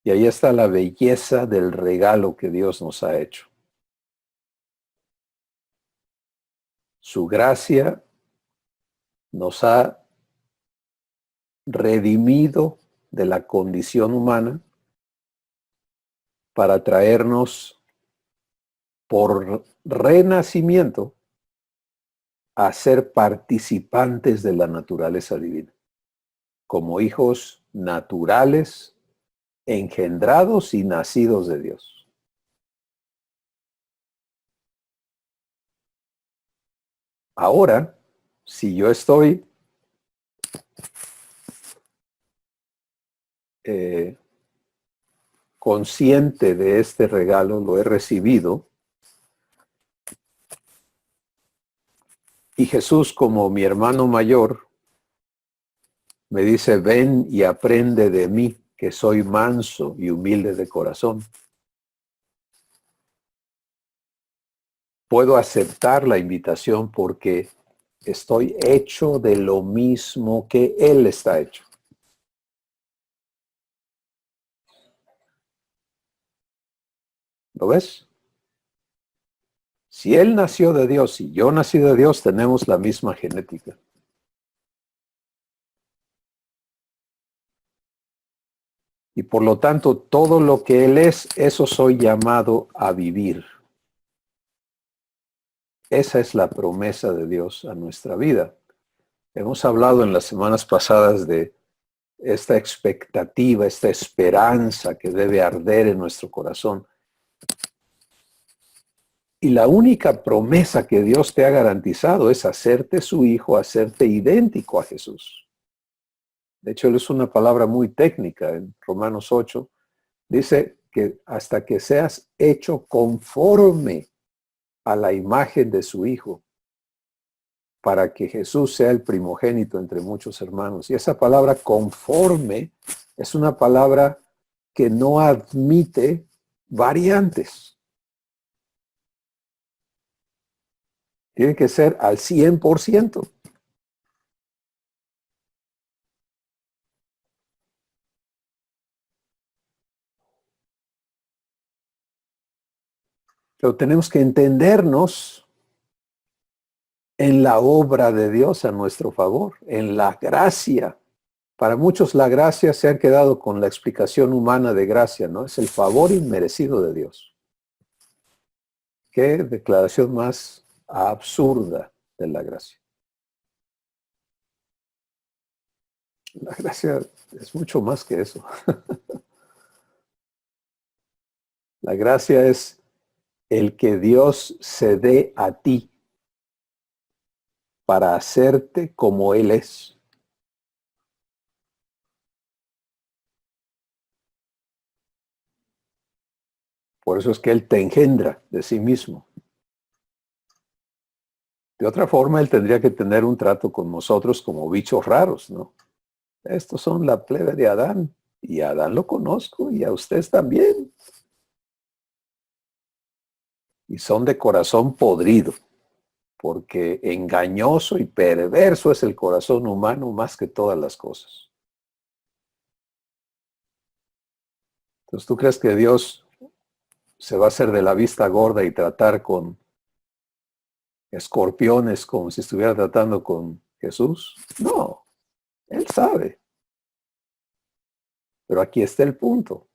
Y ahí está la belleza del regalo que Dios nos ha hecho. Su gracia nos ha redimido de la condición humana para traernos por renacimiento a ser participantes de la naturaleza divina, como hijos naturales, engendrados y nacidos de Dios. Ahora, si yo estoy consciente de este regalo, lo he recibido, y Jesús, como mi hermano mayor, me dice, ven y aprende de mí, que soy manso y humilde de corazón. Puedo aceptar la invitación porque estoy hecho de lo mismo que Él está hecho. ¿Lo ves? Si Él nació de Dios y yo nací de Dios, tenemos la misma genética. Y por lo tanto, todo lo que Él es, eso soy llamado a vivir. Esa es la promesa de Dios a nuestra vida. Hemos hablado en las semanas pasadas de esta expectativa, esta esperanza que debe arder en nuestro corazón. Y la única promesa que Dios te ha garantizado es hacerte su hijo, hacerte idéntico a Jesús. De hecho, es una palabra muy técnica en Romanos 8. Dice que hasta que seas hecho conforme a la imagen de su Hijo, para que Jesús sea el primogénito entre muchos hermanos. Y esa palabra conforme es una palabra que no admite variantes. Tiene que ser al 100%. Pero tenemos que entendernos en la obra de Dios a nuestro favor, en la gracia. Para muchos la gracia se ha quedado con la explicación humana de gracia, ¿no? Es el favor inmerecido de Dios. Qué declaración más absurda de la gracia. La gracia es mucho más que eso. La gracia es el que Dios se dé a ti para hacerte como Él es. Por eso es que Él te engendra de sí mismo. De otra forma, Él tendría que tener un trato con nosotros como bichos raros, ¿no? Estos son la plebe de Adán, y a Adán lo conozco, y a ustedes también. Y son de corazón podrido. porque engañoso y perverso es el corazón humano más que todas las cosas. Entonces, ¿tú crees que Dios se va a hacer de la vista gorda y tratar con escorpiones como si estuviera tratando con Jesús? No, Él sabe. Pero aquí está el punto.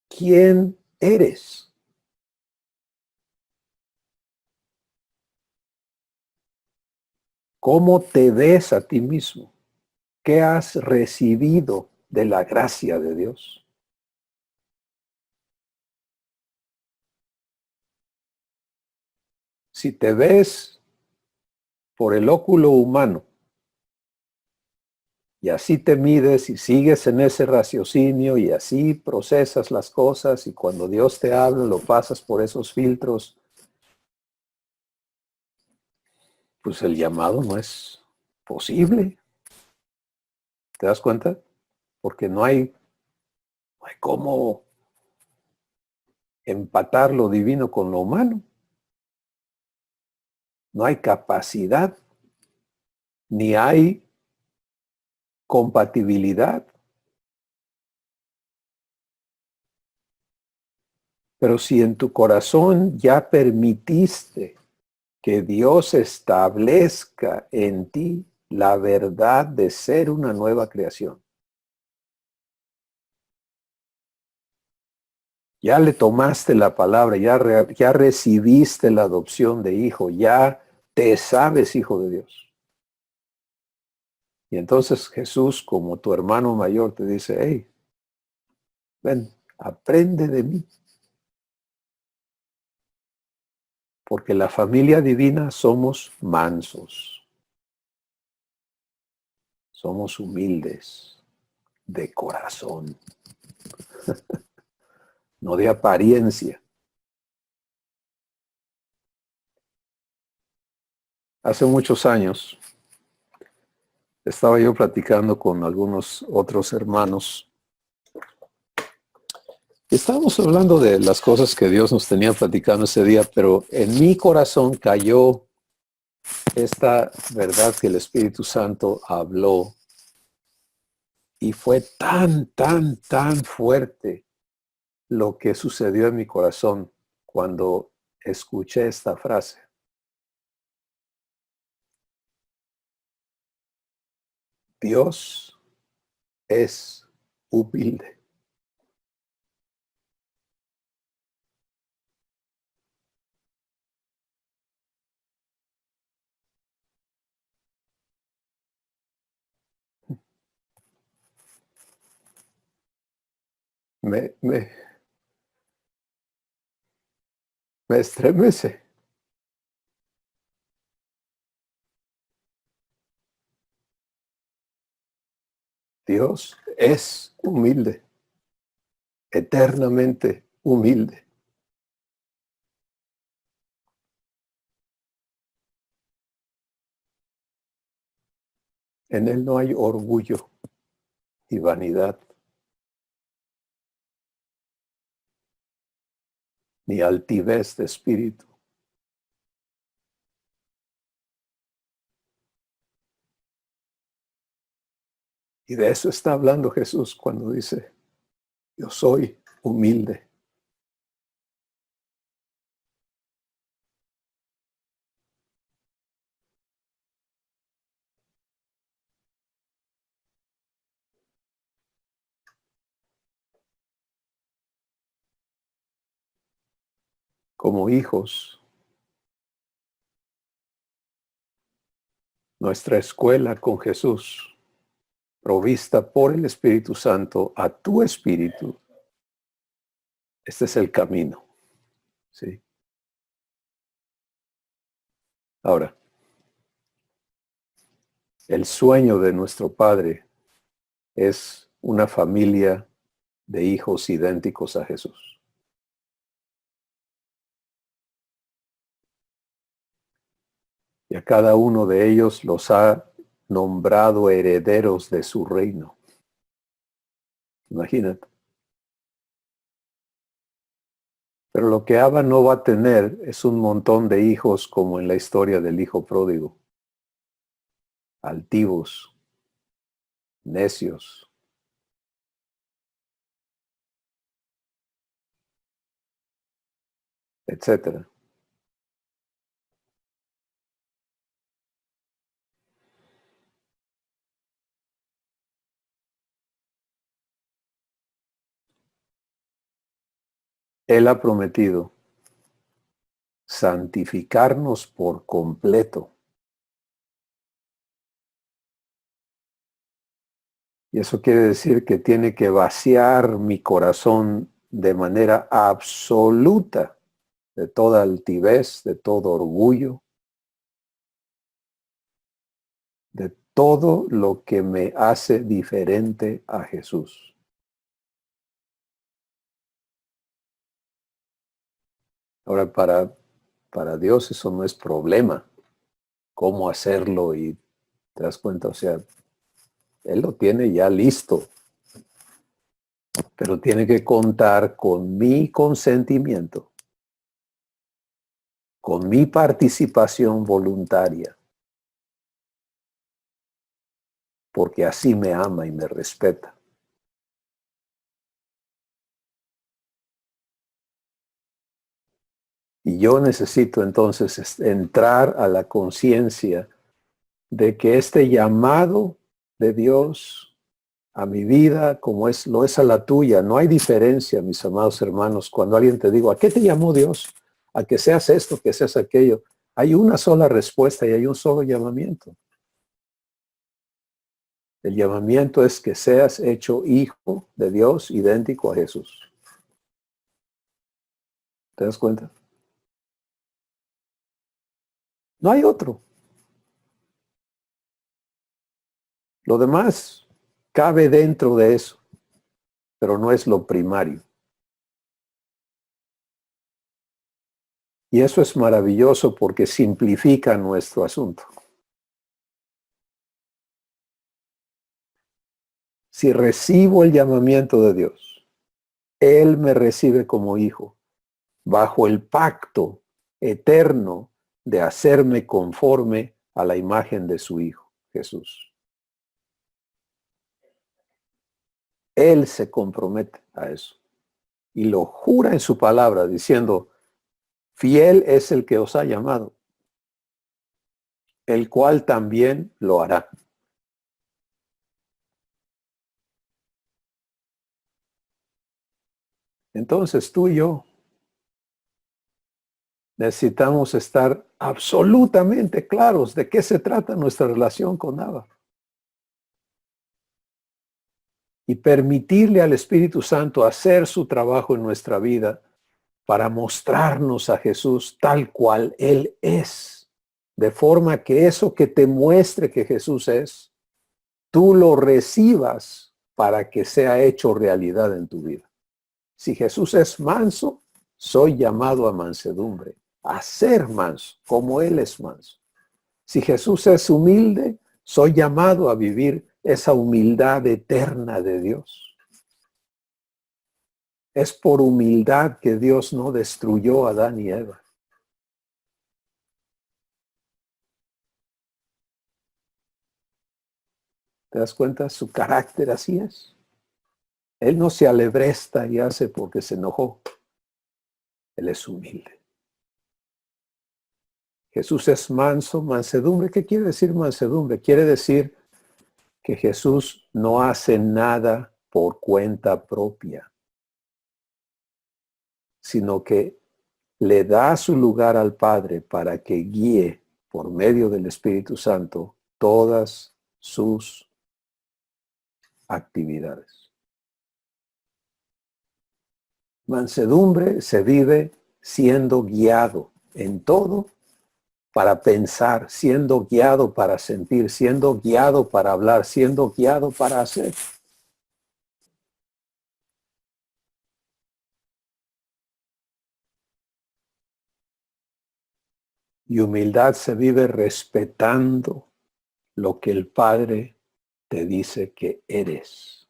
¿Quién eres? ¿Cómo te ves a ti mismo? ¿Qué has recibido de la gracia de Dios? Si te ves por el óculo humano y así te mides y sigues en ese raciocinio y así procesas las cosas y cuando Dios te habla lo pasas por esos filtros, pues el llamado no es posible. ¿Te das cuenta? Porque no hay cómo empatar lo divino con lo humano. No hay capacidad, ni hay compatibilidad. Pero si en tu corazón ya permitiste que Dios establezca en ti la verdad de ser una nueva creación, ya le tomaste la palabra, ya recibiste la adopción de hijo, ya te sabes hijo de Dios. Y entonces Jesús, como tu hermano mayor, te dice, hey, ven, aprende de mí. Porque la familia divina somos mansos, somos humildes de corazón, no de apariencia. Hace muchos años estaba yo platicando con algunos otros hermanos. Estábamos hablando de las cosas que Dios nos tenía platicando ese día, pero en mi corazón cayó esta verdad que el Espíritu Santo habló y fue tan fuerte lo que sucedió en mi corazón cuando escuché esta frase. Dios es humilde. Me estremece. Dios es humilde, eternamente humilde. En Él no hay orgullo y vanidad, ni altivez de espíritu. Y de eso está hablando Jesús cuando dice, yo soy humilde. Como hijos, nuestra escuela con Jesús, provista por el Espíritu Santo a tu espíritu, este es el camino. ¿Sí? Ahora, el sueño de nuestro Padre es una familia de hijos idénticos a Jesús. Y a cada uno de ellos los ha nombrado herederos de su reino. Imagínate. Pero lo que Abba no va a tener es un montón de hijos como en la historia del hijo pródigo. Altivos, necios. Etcétera. Él ha prometido santificarnos por completo. Y eso quiere decir que tiene que vaciar mi corazón de manera absoluta de toda altivez, de todo orgullo, de todo lo que me hace diferente a Jesús. Ahora, para Dios eso no es problema. ¿Cómo hacerlo? Y te das cuenta, o sea, Él lo tiene ya listo. Pero tiene que contar con mi consentimiento, con mi participación voluntaria, porque así me ama y me respeta. Y yo necesito entonces entrar a la conciencia de que este llamado de Dios a mi vida, como lo es a la tuya, no hay diferencia, mis amados hermanos, cuando alguien te diga, ¿a qué te llamó Dios? A que seas esto, que seas aquello. Hay una sola respuesta y hay un solo llamamiento. El llamamiento es que seas hecho hijo de Dios idéntico a Jesús. ¿Te das cuenta? No hay otro. Lo demás cabe dentro de eso, pero no es lo primario. Y eso es maravilloso porque simplifica nuestro asunto. Si recibo el llamamiento de Dios, Él me recibe como hijo, bajo el pacto eterno de hacerme conforme a la imagen de su Hijo, Jesús. Él se compromete a eso y lo jura en su palabra diciendo, fiel es el que os ha llamado, el cual también lo hará. Entonces tú y yo necesitamos estar absolutamente claros de qué se trata nuestra relación con Abba. Y permitirle al Espíritu Santo hacer su trabajo en nuestra vida para mostrarnos a Jesús tal cual Él es. De forma que eso que te muestre que Jesús es, tú lo recibas para que sea hecho realidad en tu vida. Si Jesús es manso, soy llamado a mansedumbre, a ser manso, como Él es manso. Si Jesús es humilde, soy llamado a vivir esa humildad eterna de Dios. Es por humildad que Dios no destruyó a Adán y Eva. ¿Te das cuenta? Su carácter así es. Él no se alebresta y hace porque se enojó. Él es humilde. Jesús es manso, mansedumbre. ¿Qué quiere decir mansedumbre? Quiere decir que Jesús no hace nada por cuenta propia, sino que le da su lugar al Padre para que guíe por medio del Espíritu Santo todas sus actividades. Mansedumbre se vive siendo guiado en todo para pensar, siendo guiado para sentir, siendo guiado para hablar, siendo guiado para hacer. Y humildad se vive respetando lo que el Padre te dice que eres.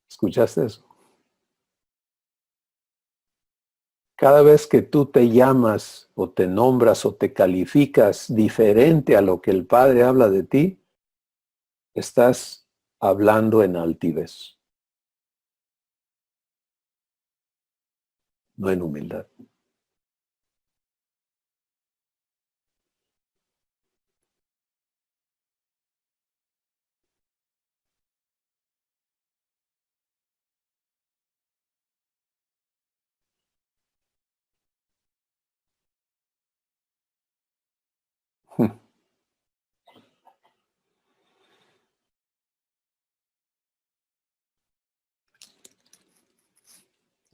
¿Escuchaste eso? Cada vez que tú te llamas o te nombras o te calificas diferente a lo que el Padre habla de ti, estás hablando en altivez, no en humildad.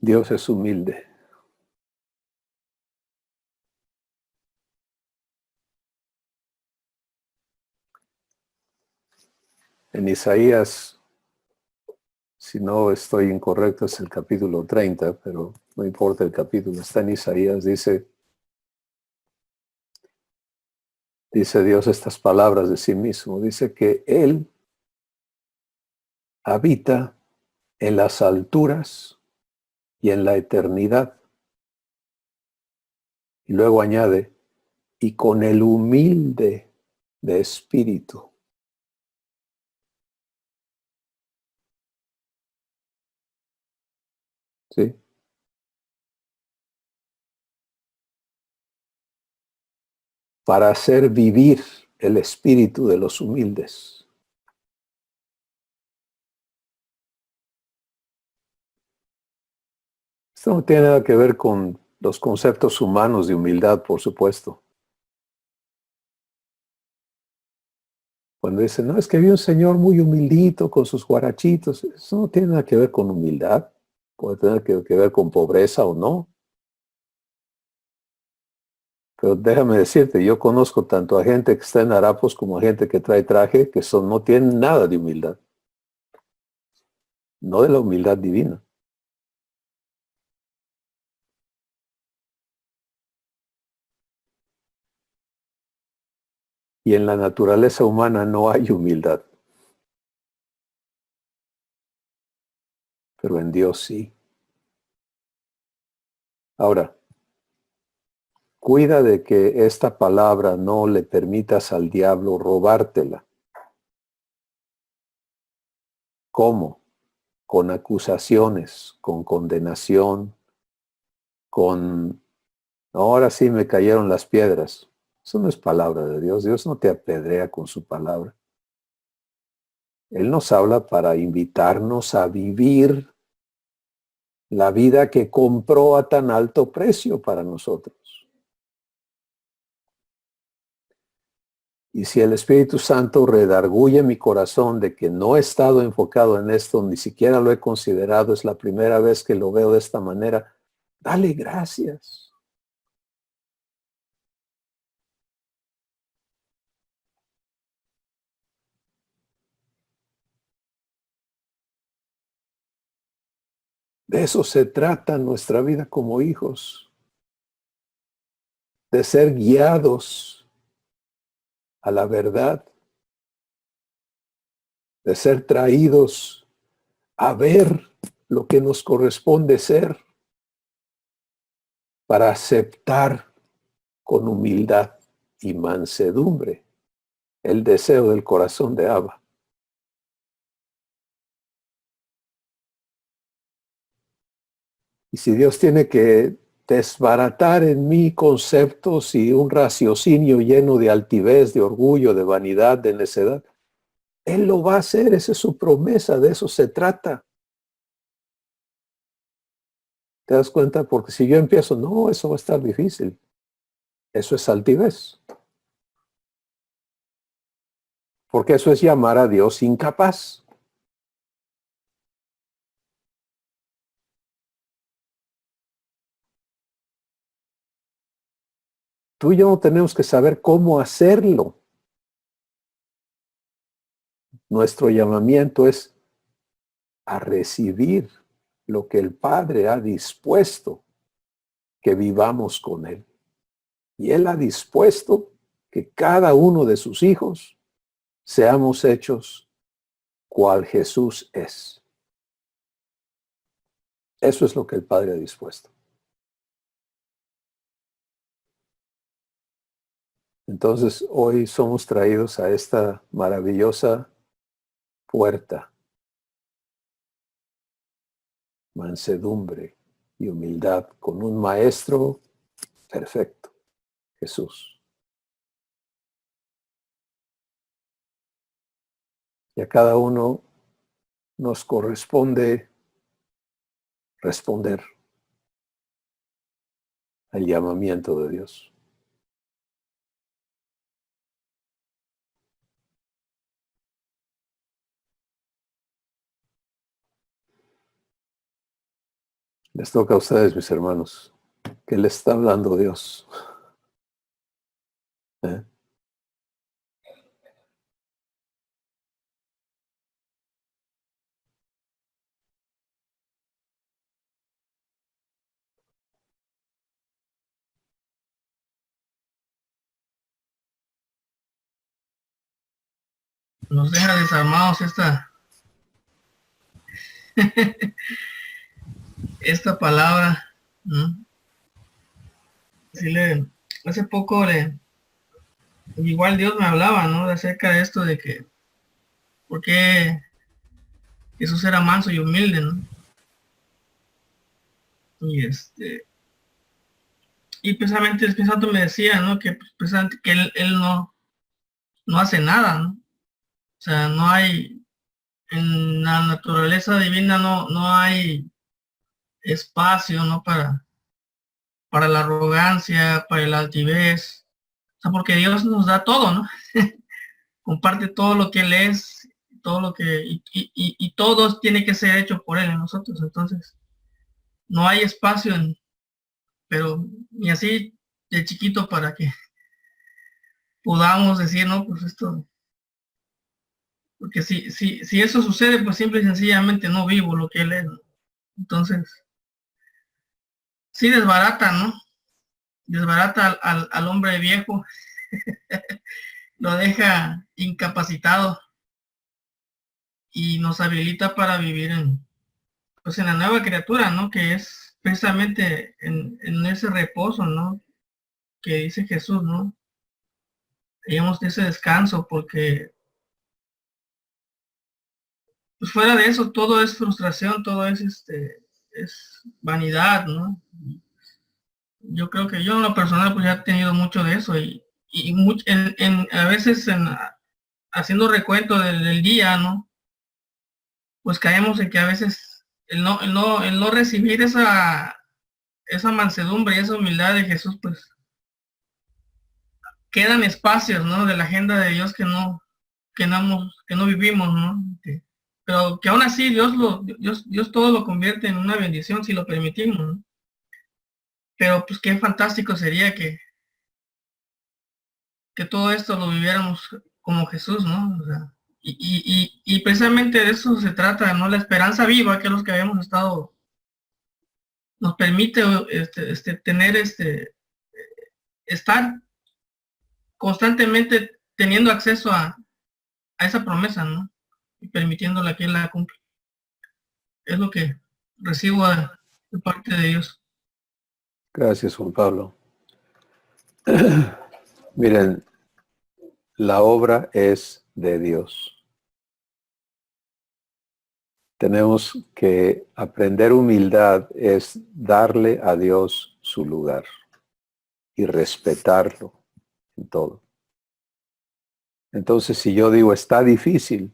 Dios es humilde. En Isaías, si no estoy incorrecto, es el capítulo 30, pero no importa el capítulo, está en Isaías, dice Dios estas palabras de sí mismo, dice que Él habita en las alturas y en la eternidad. Y luego añade, y con el humilde de espíritu. ¿Sí? Para hacer vivir el espíritu de los humildes. Esto no tiene nada que ver con los conceptos humanos de humildad, por supuesto. Cuando dicen, no, es que había un señor muy humildito con sus guarachitos, eso no tiene nada que ver con humildad. Puede tener que ver con pobreza o no. Pero déjame decirte, yo conozco tanto a gente que está en harapos como a gente que trae traje, que no tienen nada de humildad. No de la humildad divina. Y en la naturaleza humana no hay humildad. Pero en Dios sí. Ahora, cuida de que esta palabra no le permitas al diablo robártela. ¿Cómo? Con acusaciones, con condenación, con ahora sí me cayeron las piedras. Eso no es palabra de Dios. Dios no te apedrea con su palabra. Él nos habla para invitarnos a vivir la vida que compró a tan alto precio para nosotros. Y si el Espíritu Santo redarguye mi corazón de que no he estado enfocado en esto, ni siquiera lo he considerado, es la primera vez que lo veo de esta manera, dale gracias. De eso se trata nuestra vida como hijos, de ser guiados a la verdad, de ser traídos a ver lo que nos corresponde ser para aceptar con humildad y mansedumbre el deseo del corazón de Abba. Y si Dios tiene que desbaratar en mí conceptos y un raciocinio lleno de altivez, de orgullo, de vanidad, de necedad, Él lo va a hacer, esa es su promesa, de eso se trata. ¿Te das cuenta? Porque si yo empiezo, no, eso va a estar difícil. Eso es altivez. Porque eso es llamar a Dios incapaz. Tú y yo no tenemos que saber cómo hacerlo. Nuestro llamamiento es a recibir lo que el Padre ha dispuesto que vivamos con Él. Y Él ha dispuesto que cada uno de sus hijos seamos hechos cual Jesús es. Eso es lo que el Padre ha dispuesto. Entonces hoy somos traídos a esta maravillosa puerta, mansedumbre y humildad, con un maestro perfecto, Jesús. Y a cada uno nos corresponde responder al llamamiento de Dios. Les toca a ustedes, mis hermanos. ¿Qué les está hablando Dios? ¿Eh? Nos deja desarmados esta palabra, ¿no? Sí, hace poco igual Dios me hablaba, ¿no? Acerca de esto de que, ¿por qué Jesús era manso y humilde, ¿no? Y precisamente el Espíritu Santo me decía, ¿no? Que precisamente que él no hace nada, ¿no? O sea, no hay, en la naturaleza divina no hay espacio, ¿no? Para la arrogancia, para la altivez. O sea, porque Dios nos da todo, ¿no? Comparte todo lo que Él es, todo lo que, y todo tiene que ser hecho por Él en nosotros. Entonces, no hay espacio, pero ni así de chiquito para que podamos decir, no, pues esto, porque si eso sucede, pues simple y sencillamente no vivo lo que Él es, ¿no? Entonces, sí desbarata, ¿no? Desbarata al hombre viejo, lo deja incapacitado y nos habilita para vivir pues en la nueva criatura, ¿no? Que es precisamente en ese reposo, ¿no? Que dice Jesús, ¿no? Digamos ese descanso, porque pues fuera de eso todo es frustración, todo es vanidad, ¿no? Yo creo que yo en lo personal pues ya he tenido mucho de eso a veces haciendo recuento del día, ¿no? Pues caemos en que a veces el no recibir esa mansedumbre y esa humildad de Jesús, pues quedan espacios, ¿no? De la agenda de Dios que no vivimos, ¿no? Pero que aún así Dios todo lo convierte en una bendición si lo permitimos, ¿no? Pero pues qué fantástico sería que todo esto lo viviéramos como Jesús, ¿no? O sea, y precisamente de eso se trata, ¿no? La esperanza viva que los que habíamos estado nos permite tener estar constantemente teniendo acceso a esa promesa, ¿no? Y permitiéndola que Él la cumpla. Es lo que recibo de parte de Dios. Gracias, Juan Pablo. Miren, la obra es de Dios. Tenemos que aprender humildad, es darle a Dios su lugar y respetarlo en todo. Entonces, si yo digo está difícil,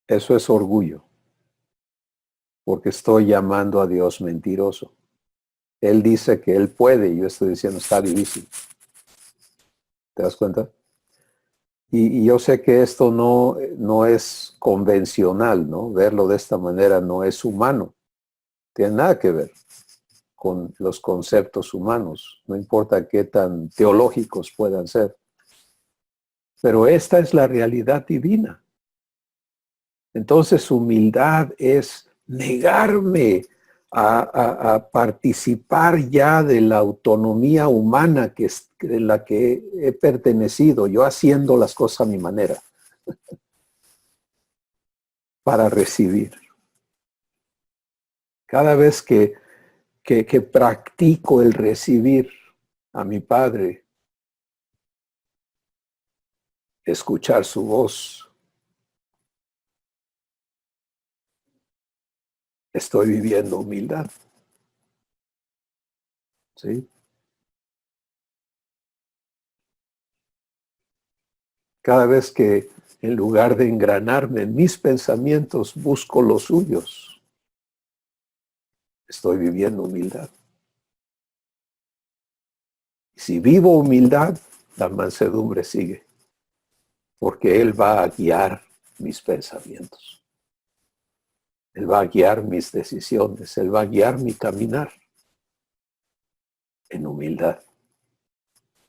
eso es orgullo, porque estoy llamando a Dios mentiroso. Él dice que Él puede y yo estoy diciendo está difícil. ¿Te das cuenta? Y yo sé que esto no es convencional, ¿no? Verlo de esta manera no es humano. Tiene nada que ver con los conceptos humanos, no importa qué tan teológicos puedan ser. Pero esta es la realidad divina. Entonces, humildad es negarme a participar ya de la autonomía humana de la que he pertenecido, yo haciendo las cosas a mi manera, para recibir. Cada vez que practico el recibir a mi Padre, escuchar su voz. Estoy viviendo humildad. ¿Sí? Cada vez que en lugar de engranarme en mis pensamientos, busco los suyos, estoy viviendo humildad. Si vivo humildad, la mansedumbre sigue, porque Él va a guiar mis pensamientos. Él va a guiar mis decisiones, Él va a guiar mi caminar en humildad.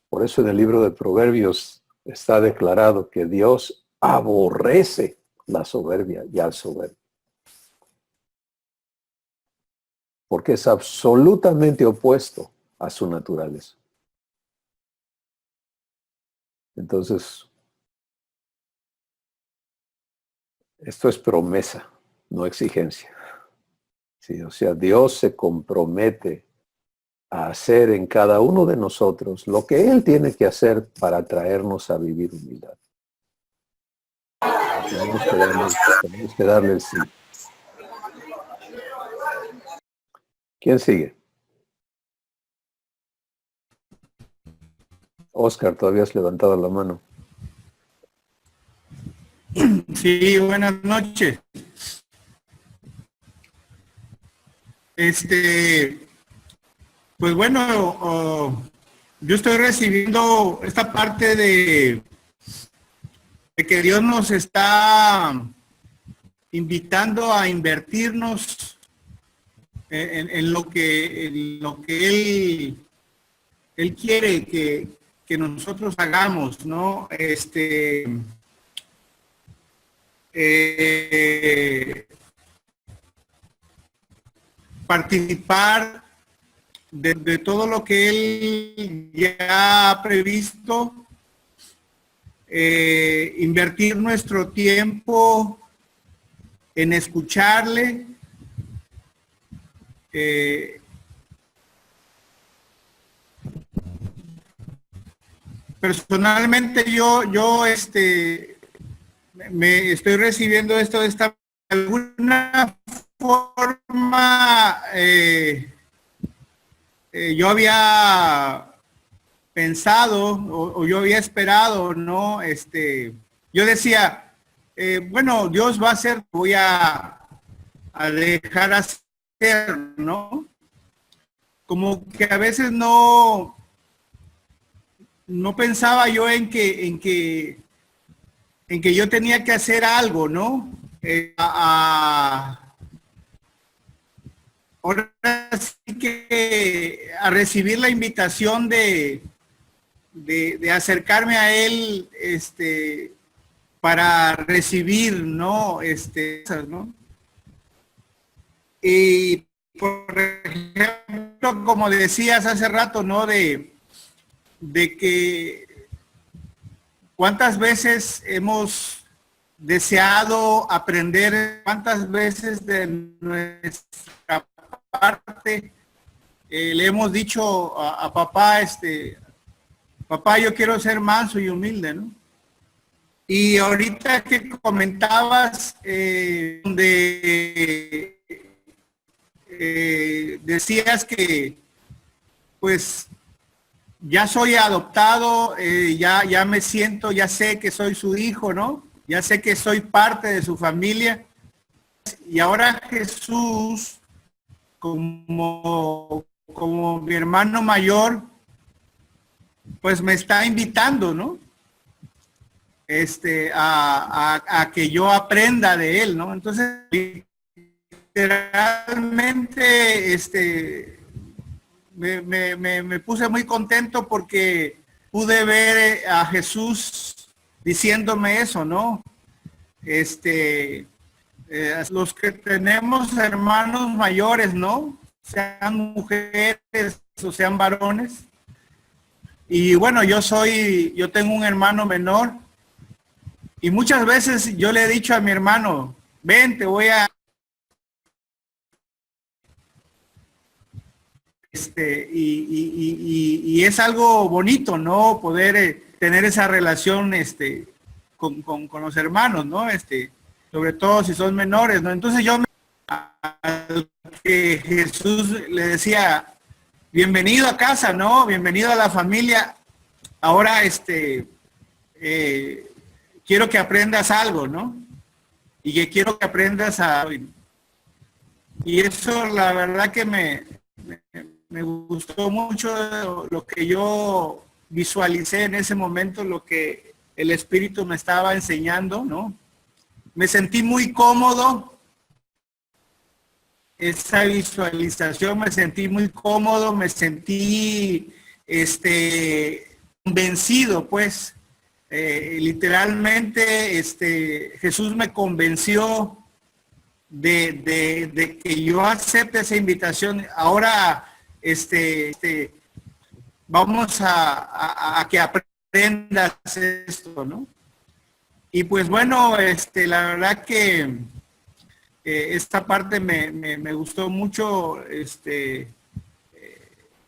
Por eso en el libro de Proverbios está declarado que Dios aborrece la soberbia y al soberbio. Porque es absolutamente opuesto a su naturaleza. Entonces, esto es promesa, no exigencia. Sí, o sea, Dios se compromete a hacer en cada uno de nosotros lo que Él tiene que hacer para traernos a vivir humildad. Tenemos que darle el sí. ¿Quién sigue? Oscar, todavía has levantado la mano. Sí, buenas noches. Pues bueno, yo estoy recibiendo esta parte de que Dios nos está invitando a invertirnos en lo que Él quiere que nosotros hagamos, ¿no? Participar de todo lo que Él ya ha previsto, invertir nuestro tiempo en escucharle, personalmente yo me estoy recibiendo esto de esta alguna forma. Yo había pensado o yo había esperado, ¿no? Yo decía, bueno, Dios va a hacer, voy a dejar hacer, ¿no? Como que a veces no pensaba yo en que yo tenía que hacer algo, ¿no? Ahora sí que a recibir la invitación de acercarme a Él, para recibir, ¿no? ¿no? Y por ejemplo, como decías hace rato, ¿no? De que cuántas veces hemos deseado aprender, cuántas veces de nuestra parte le hemos dicho a papá, papá, yo quiero ser manso y humilde, ¿no? Y ahorita que comentabas, donde decías que pues ya soy adoptado, ya me siento, ya sé que soy su hijo, ¿no? Ya sé que soy parte de su familia. Y ahora Jesús, como mi hermano mayor, pues me está invitando, ¿no? A que yo aprenda de él, ¿no? Entonces, literalmente, me puse muy contento porque pude ver a Jesús diciéndome eso, ¿no? Los que tenemos hermanos mayores, ¿no? Sean mujeres o sean varones. Y bueno, yo tengo un hermano menor y muchas veces yo le he dicho a mi hermano, ven, te voy a... y es algo bonito, ¿no? Poder tener esa relación con los hermanos, ¿no? Sobre todo si son menores, ¿no? Entonces yo al que Jesús le decía, bienvenido a casa, ¿no? Bienvenido a la familia. Ahora, quiero que aprendas algo, ¿no? Y que quiero que aprendas a... Y eso, la verdad que me gustó mucho lo que yo visualicé en ese momento, lo que el Espíritu me estaba enseñando, ¿no? Me sentí muy cómodo. Esa visualización, me sentí muy cómodo, me sentí convencido, pues. Literalmente, Jesús me convenció de que yo acepte esa invitación. Ahora, vamos a que aprendas esto, ¿no? Y pues bueno, la verdad que esta parte me gustó mucho.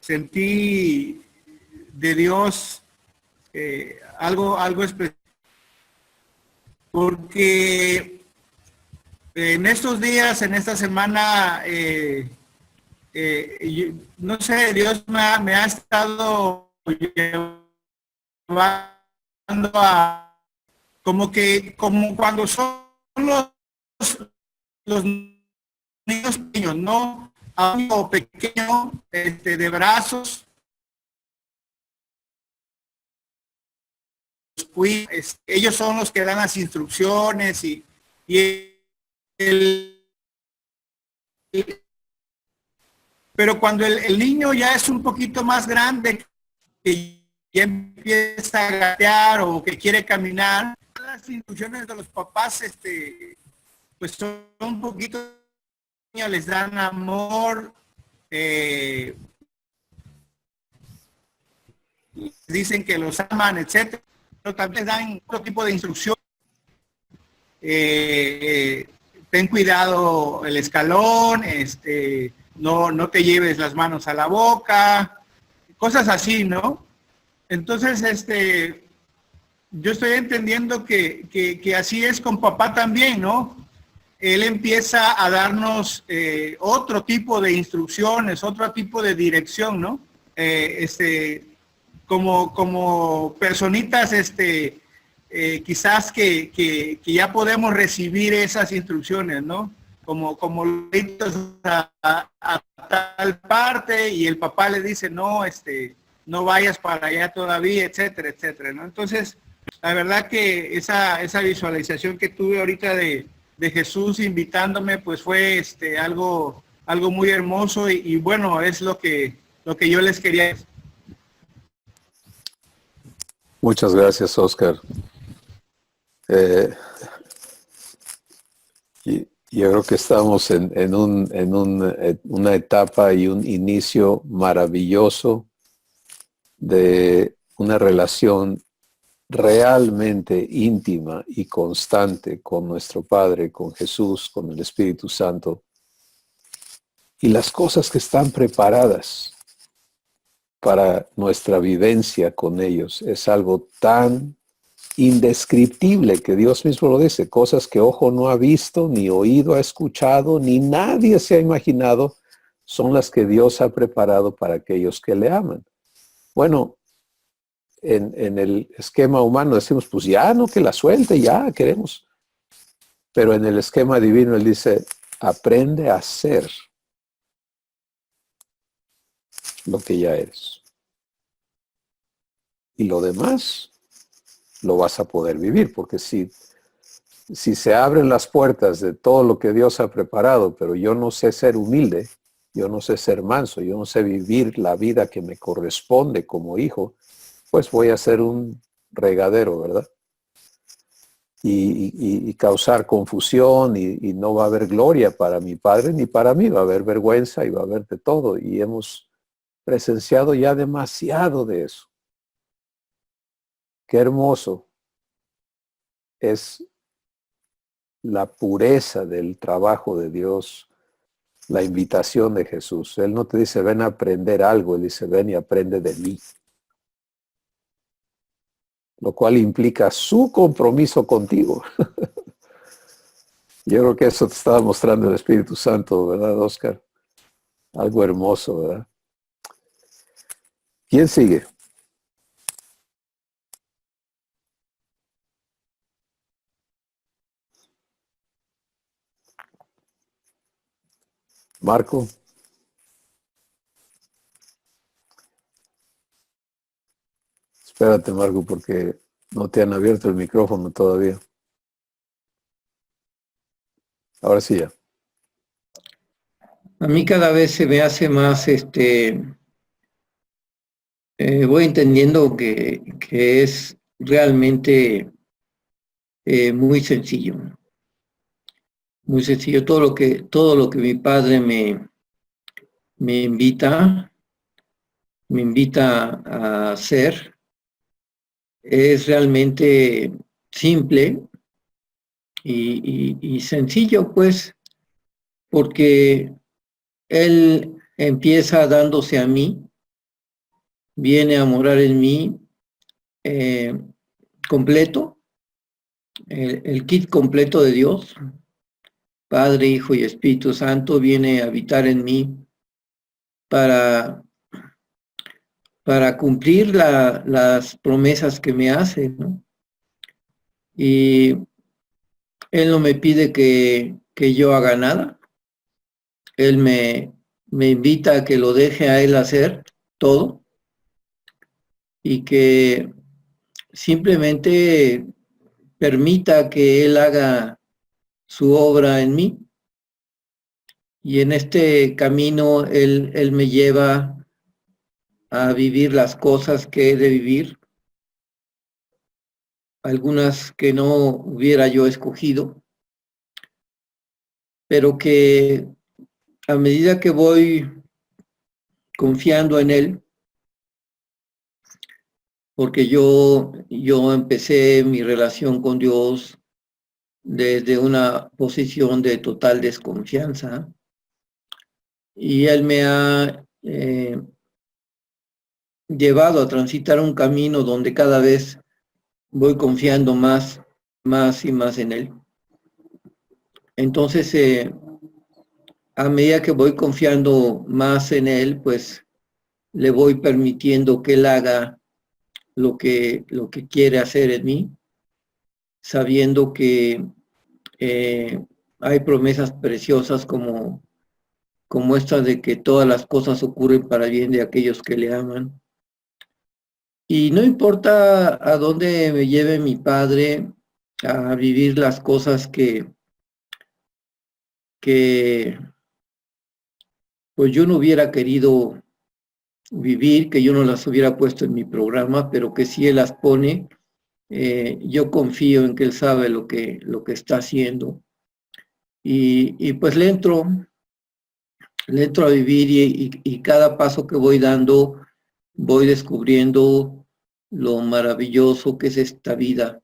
Sentí de Dios algo especial, porque en estos días, en esta semana, no sé, Dios me ha estado llevando a, como cuando son los niños pequeños, ¿no? A un niño pequeño, de brazos, ellos son los que dan las instrucciones y pero cuando el niño ya es un poquito más grande, que ya empieza a gatear o que quiere caminar, las instrucciones de los papás, pues son un poquito, les dan amor, dicen que los aman, etcétera, pero también dan otro tipo de instrucción. Ten cuidado el escalón, no te lleves las manos a la boca, cosas así, ¿no? Entonces, yo estoy entendiendo que así es con papá también, ¿no? Él empieza a darnos otro tipo de instrucciones, otro tipo de dirección, ¿no? Como personitas, quizás que ya podemos recibir esas instrucciones, ¿no? Como a tal parte, y el papá le dice, no, no vayas para allá todavía, etcétera, etcétera, ¿no? Entonces, la verdad que esa visualización que tuve ahorita de Jesús invitándome, pues fue algo muy hermoso, y bueno, es lo que yo les quería decir. Muchas gracias, Oscar. Yo creo que estamos en una etapa y un inicio maravilloso de una relación realmente íntima y constante con nuestro Padre, con Jesús, con el Espíritu Santo. Y las cosas que están preparadas para nuestra vivencia con ellos es algo tan indescriptible que Dios mismo lo dice, cosas que ojo no ha visto, ni oído ha escuchado, ni nadie se ha imaginado, son las que Dios ha preparado para aquellos que le aman. Bueno, en el esquema humano decimos, pues ya, no, que la suelte, ya queremos. Pero en el esquema divino Él dice, aprende a ser lo que ya eres. Y lo demás lo vas a poder vivir, porque si se abren las puertas de todo lo que Dios ha preparado, pero yo no sé ser humilde, yo no sé ser manso, yo no sé vivir la vida que me corresponde como hijo, pues voy a ser un regadero, ¿verdad? Y causar confusión, y no va a haber gloria para mi Padre ni para mí, va a haber vergüenza y va a haber de todo, y hemos presenciado ya demasiado de eso. Qué hermoso es la pureza del trabajo de Dios, la invitación de Jesús. Él no te dice, ven a aprender algo, Él dice, ven y aprende de mí. lo cual implica su compromiso contigo. Yo creo que eso te estaba mostrando el Espíritu Santo, ¿verdad, Oscar? Algo hermoso, ¿verdad? ¿Quién sigue? Marco. Espérate, Marco, porque no te han abierto el micrófono todavía. Ahora sí ya. A mí cada vez se me hace más, voy entendiendo que es realmente muy sencillo. Muy sencillo. Todo lo que mi padre me invita a hacer es realmente simple y sencillo, pues, porque él empieza dándose a mí, viene a morar en mí completo, el kit completo de Dios, Padre, Hijo y Espíritu Santo, viene a habitar en mí para cumplir las promesas que me hace, ¿no? Y Él no me pide que yo haga nada, Él me invita a que lo deje a Él hacer todo y que simplemente permita que Él haga su obra en mí. Y en este camino Él me lleva a vivir las cosas que he de vivir, algunas que no hubiera yo escogido, pero que a medida que voy confiando en Él, porque yo empecé mi relación con Dios desde una posición de total desconfianza y Él me ha llevado a transitar un camino donde cada vez voy confiando más y más en Él. Entonces, a medida que voy confiando más en Él, pues le voy permitiendo que Él haga lo que quiere hacer en mí, sabiendo que hay promesas preciosas como esta de que todas las cosas ocurren para bien de aquellos que le aman. Y no importa a dónde me lleve mi Padre a vivir las cosas que pues yo no hubiera querido vivir, que yo no las hubiera puesto en mi programa, pero que si Él las pone, yo confío en que Él sabe lo que está haciendo. Y pues le entro a vivir y cada paso que voy dando, voy descubriendo lo maravilloso que es esta vida.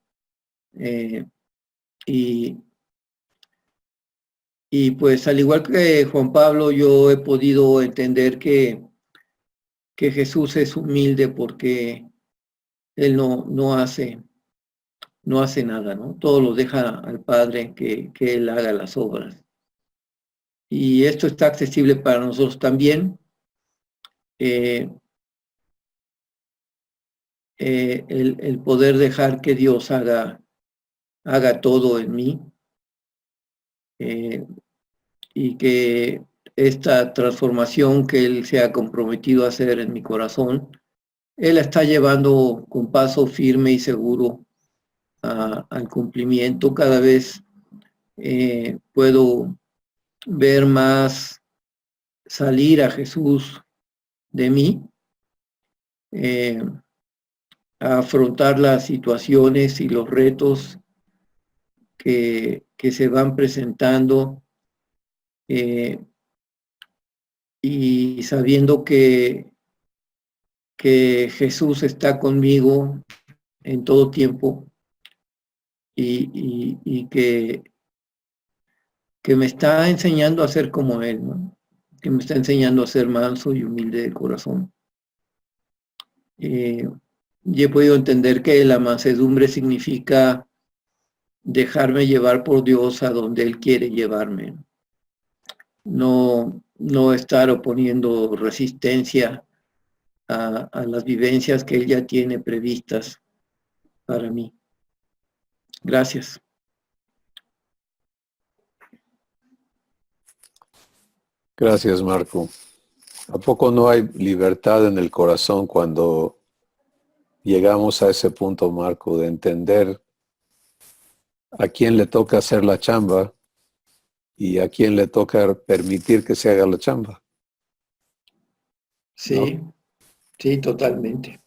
Y pues al igual que Juan Pablo, yo he podido entender que Jesús es humilde porque Él no hace nada, ¿no? Todo lo deja al Padre que Él haga las obras. Y esto está accesible para nosotros también. El poder dejar que Dios haga todo en mí y que esta transformación que Él se ha comprometido a hacer en mi corazón, Él la está llevando con paso firme y seguro al cumplimiento. Cada vez puedo ver más salir a Jesús de mí, a afrontar las situaciones y los retos que se van presentando y sabiendo que Jesús está conmigo en todo tiempo y que me está enseñando a ser como Él, ¿no? Que me está enseñando a ser manso y humilde de corazón. y he podido entender que la mansedumbre significa dejarme llevar por Dios a donde Él quiere llevarme. No estar oponiendo resistencia a las vivencias que Él ya tiene previstas para mí. Gracias. Gracias, Marco. ¿A poco no hay libertad en el corazón cuando llegamos a ese punto, Marco, de entender a quién le toca hacer la chamba y a quién le toca permitir que se haga la chamba? Sí, ¿no? Sí, totalmente.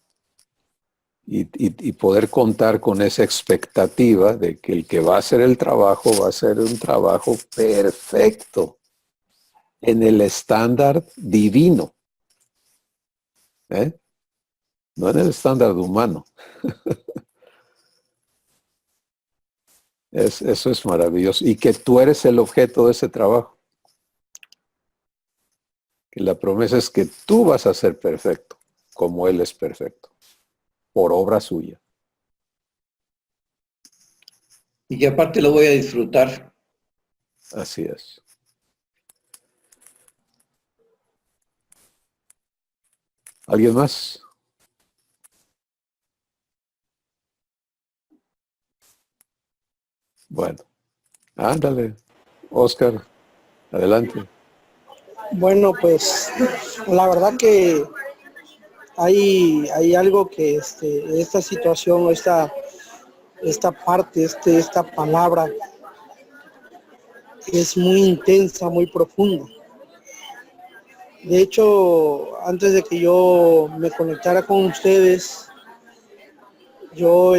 Y poder contar con esa expectativa de que el que va a hacer el trabajo va a hacer un trabajo perfecto en el estándar divino. No en el estándar humano. Eso es maravilloso. Y que tú eres el objeto de ese trabajo. Que la promesa es que tú vas a ser perfecto, como Él es perfecto, por obra suya. Y que aparte lo voy a disfrutar. Así es. ¿Alguien más? Bueno, ándale, Oscar, adelante. Bueno, pues la verdad que hay algo que esta situación, esta parte, esta palabra es muy intensa, muy profunda. De hecho, antes de que yo me conectara con ustedes, yo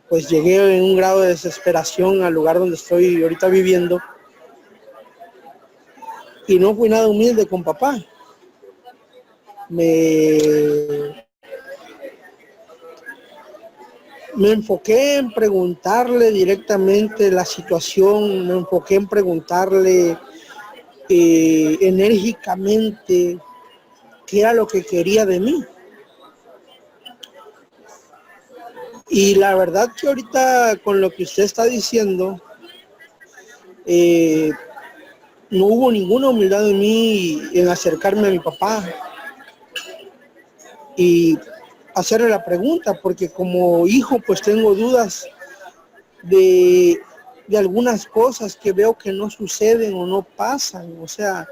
pues llegué en un grado de desesperación al lugar donde estoy ahorita viviendo y no fui nada humilde con papá. Me enfoqué en preguntarle directamente la situación, me enfoqué en preguntarle enérgicamente qué era lo que quería de mí. Y la verdad que ahorita con lo que usted está diciendo, no hubo ninguna humildad en mí en acercarme a mi papá y hacerle la pregunta, porque como hijo pues tengo dudas de algunas cosas que veo que no suceden o no pasan. O sea,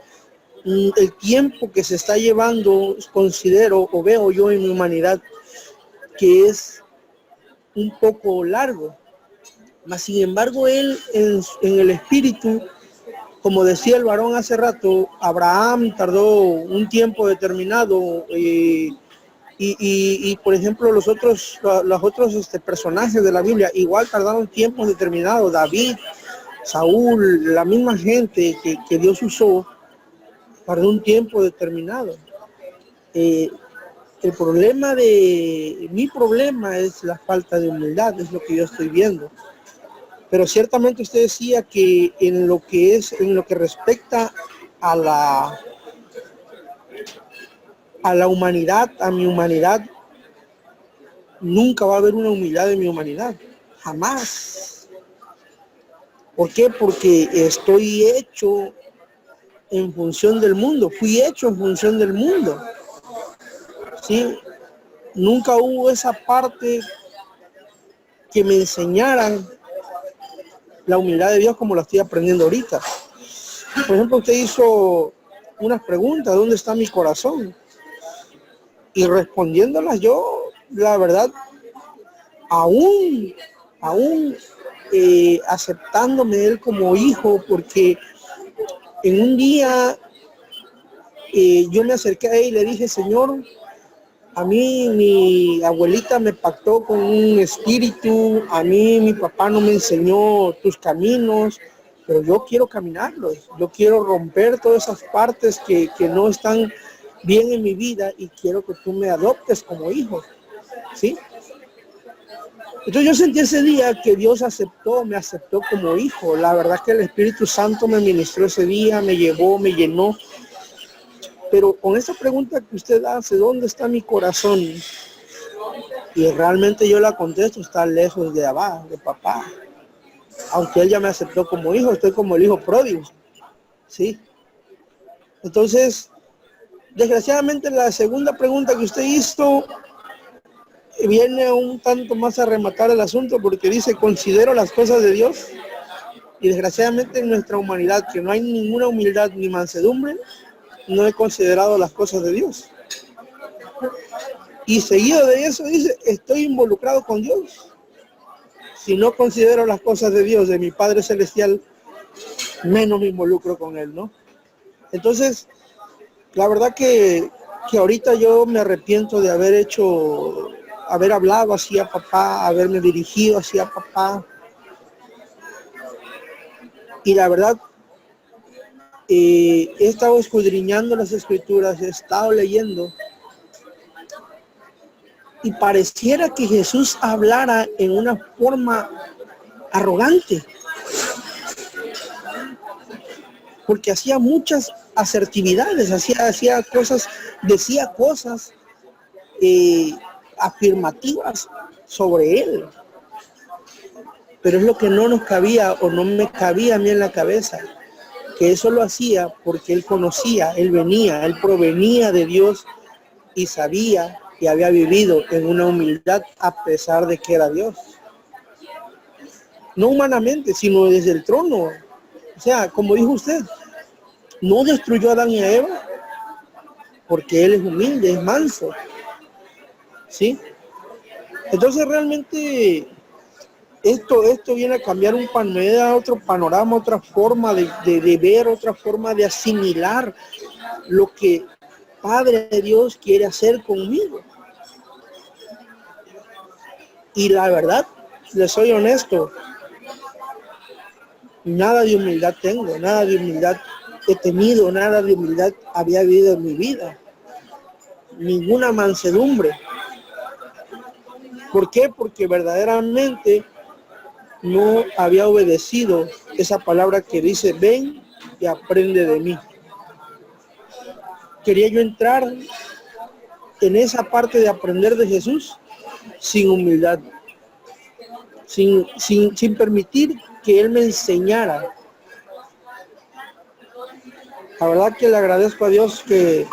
el tiempo que se está llevando, considero o veo yo en mi humanidad que es un poco largo. Mas sin embargo, él en el espíritu, como decía el varón hace rato, Abraham tardó un tiempo determinado y por ejemplo los otros personajes de la Biblia igual tardaron tiempos determinados. David, Saúl, la misma gente que Dios usó, tardó un tiempo determinado. Mi problema es la falta de humildad, es lo que yo estoy viendo. Pero ciertamente usted decía que en lo que respecta a la humanidad, a mi humanidad, nunca va a haber una humildad en mi humanidad, jamás. ¿Por qué? Porque estoy hecho en función del mundo, fui hecho en función del mundo. ¿Sí? Nunca hubo esa parte que me enseñaran la humildad de Dios como la estoy aprendiendo ahorita. Por ejemplo, usted hizo unas preguntas, ¿dónde está mi corazón? Y respondiéndolas yo, la verdad, aún aceptándome él como hijo, porque en un día yo me acerqué a él y le dije, Señor, a mí mi abuelita me pactó con un espíritu, a mí mi papá no me enseñó tus caminos, pero yo quiero caminarlos, yo quiero romper todas esas partes que no están bien en mi vida y quiero que tú me adoptes como hijo, ¿sí? Entonces yo sentí ese día que Dios me aceptó como hijo. La verdad que el Espíritu Santo me ministró ese día, me llevó, me llenó. Pero con esa pregunta que usted hace, ¿dónde está mi corazón? Y realmente yo la contesto, está lejos de abajo, de papá. Aunque él ya me aceptó como hijo, estoy como el hijo pródigo, ¿sí? Entonces, desgraciadamente la segunda pregunta que usted hizo viene un tanto más a rematar el asunto porque dice, considero las cosas de Dios. Y desgraciadamente en nuestra humanidad, que no hay ninguna humildad ni mansedumbre, no he considerado las cosas de Dios. Y seguido de eso dice, estoy involucrado con Dios. Si no considero las cosas de Dios, de mi Padre Celestial, menos me involucro con Él, ¿no? Entonces, la verdad que ahorita yo me arrepiento de haber hablado así a papá, haberme dirigido así a papá. Y la verdad, he estado escudriñando las escrituras, he estado leyendo. Y pareciera que Jesús hablara en una forma arrogante. Porque hacía muchas asertividades, hacía cosas, decía cosas afirmativas sobre él. Pero es lo que no nos cabía o no me cabía a mí en la cabeza. Que eso lo hacía porque él conocía, él venía, él provenía de Dios y sabía que había vivido en una humildad a pesar de que era Dios. No humanamente, sino desde el trono. O sea, como dijo usted, no destruyó a Adán y a Eva porque él es humilde, es manso. ¿Sí? Entonces realmente esto viene a cambiar me da otro panorama, otra forma de ver, otra forma de asimilar lo que Padre Dios quiere hacer conmigo. Y la verdad, les soy honesto, nada de humildad tengo, nada de humildad he tenido, nada de humildad había vivido en mi vida. Ninguna mansedumbre. ¿Por qué? Porque verdaderamente no había obedecido esa palabra que dice, ven y aprende de mí. Quería yo entrar en esa parte de aprender de Jesús sin humildad, sin permitir que Él me enseñara. La verdad que le agradezco a Dios que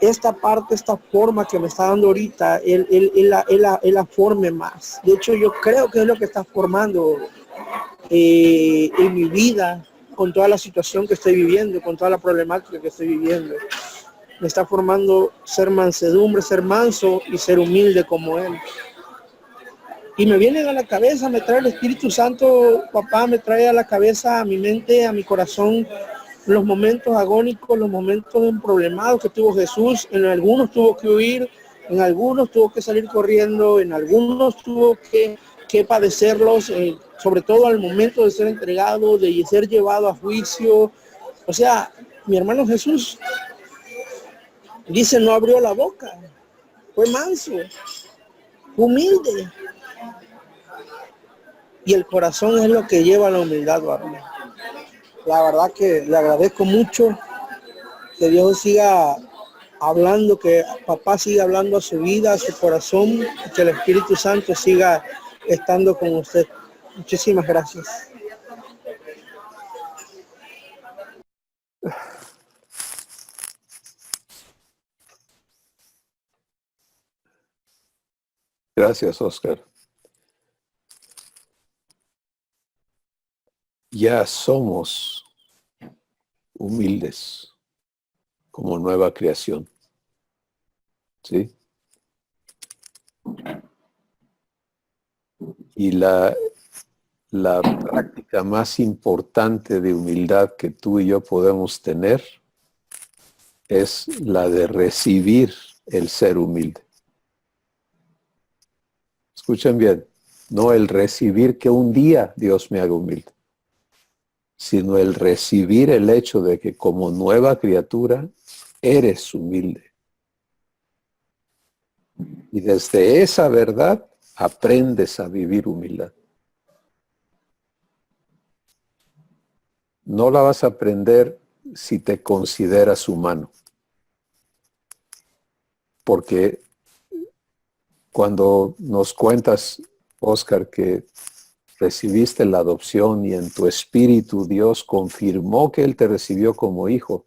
esta parte, esta forma que me está dando ahorita, Él la forme más. De hecho, yo creo que es lo que está formando en mi vida, con toda la situación que estoy viviendo, con toda la problemática que estoy viviendo. Me está formando ser mansedumbre, ser manso y ser humilde como Él. Y me viene a la cabeza, me trae el Espíritu Santo, papá, me trae a la cabeza, a mi mente, a mi corazón, los momentos agónicos, los momentos problemados que tuvo Jesús. En algunos tuvo que huir, en algunos tuvo que salir corriendo, en algunos tuvo que padecerlos, sobre todo al momento de ser entregado, de ser llevado a juicio. O sea, mi hermano Jesús dice, no abrió la boca, fue manso, humilde. Y el corazón es lo que lleva a la humildad, varón. La verdad que le agradezco mucho que Dios siga hablando, que papá siga hablando a su vida, a su corazón, y que el Espíritu Santo siga estando con usted. Muchísimas gracias. Gracias, Oscar. Ya somos humildes como nueva creación. ¿Sí? Y la práctica más importante de humildad que tú y yo podemos tener es la de recibir el ser humilde. Escuchen bien, no el recibir que un día Dios me haga humilde, sino el recibir el hecho de que como nueva criatura eres humilde. Y desde esa verdad aprendes a vivir humildad. No la vas a aprender si te consideras humano. Porque cuando nos cuentas, Oscar, que recibiste la adopción y en tu espíritu Dios confirmó que Él te recibió como hijo,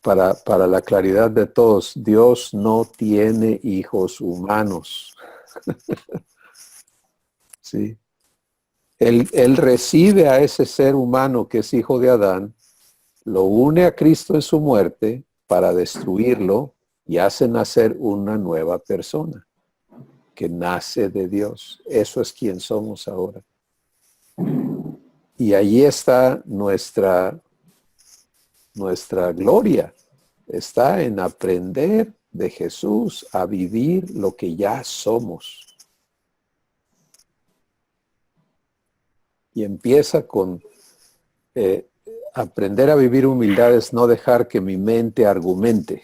para la claridad de todos, Dios no tiene hijos humanos. ¿Sí? Él recibe a ese ser humano que es hijo de Adán, lo une a Cristo en su muerte para destruirlo y hace nacer una nueva persona que nace de Dios. Eso es quien somos ahora. Y allí está nuestra gloria. Está en aprender de Jesús a vivir lo que ya somos. Y empieza con aprender a vivir humildad es no dejar que mi mente argumente,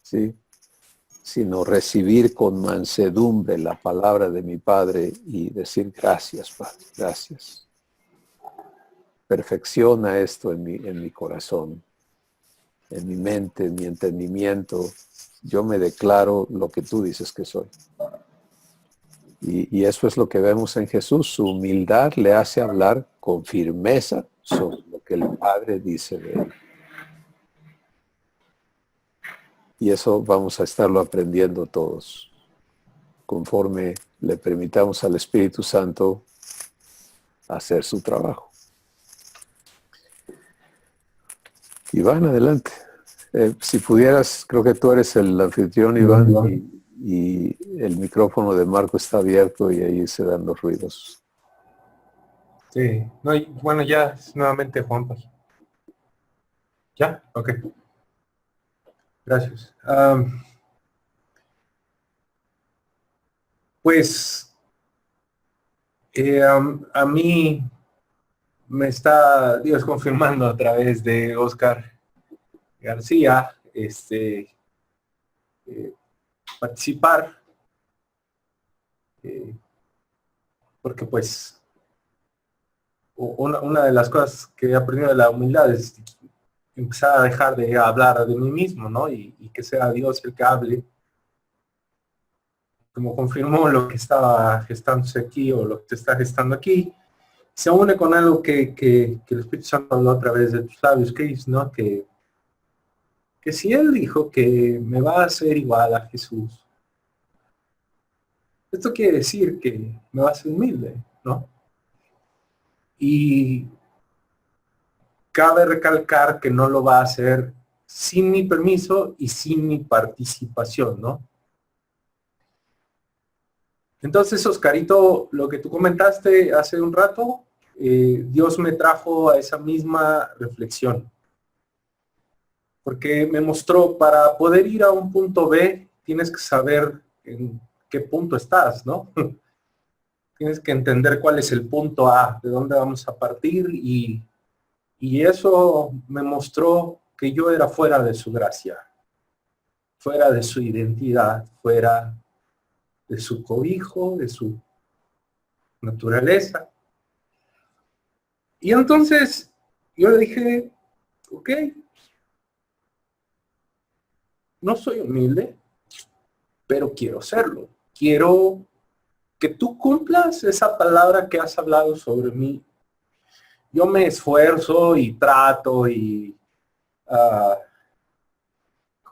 ¿sí? Sino recibir con mansedumbre la palabra de mi Padre y decir gracias, Padre, gracias. Perfecciona esto en mi corazón, en mi mente, en mi entendimiento. Yo me declaro lo que tú dices que soy. Y eso es lo que vemos en Jesús. Su humildad le hace hablar con firmeza sobre lo que el Padre dice de él. Y eso vamos a estarlo aprendiendo todos, conforme le permitamos al Espíritu Santo hacer su trabajo. Iván, adelante. Si pudieras, creo que tú eres el anfitrión, Iván, y el micrófono de Marco está abierto y ahí se dan los ruidos. Sí, no, bueno, ya nuevamente Juan. ¿Ya? Ok. Gracias. Pues a mí me está Dios confirmando a través de Oscar García participar, porque pues una de las cosas que he aprendido de la humildad es empezar a dejar de hablar de mí mismo, ¿no? Y que sea Dios el que hable, como confirmó lo que estaba gestándose aquí o lo que te está gestando aquí, se une con algo que el Espíritu Santo habló a través de tus labios, Chris, ¿no? Que si Él dijo que me va a hacer igual a Jesús, esto quiere decir que me va a hacer humilde, ¿no? Y cabe recalcar que no lo va a hacer sin mi permiso y sin mi participación, ¿no? Entonces, Oscarito, lo que tú comentaste hace un rato, Dios me trajo a esa misma reflexión. Porque me mostró, para poder ir a un punto B, tienes que saber en qué punto estás, ¿no? Tienes que entender cuál es el punto A, de dónde vamos a partir, y eso me mostró que yo era fuera de su gracia, fuera de su identidad, fuera de su cobijo, de su naturaleza. Y entonces yo le dije, ok, no soy humilde, pero quiero serlo. Quiero que tú cumplas esa palabra que has hablado sobre mí. Yo me esfuerzo y trato y,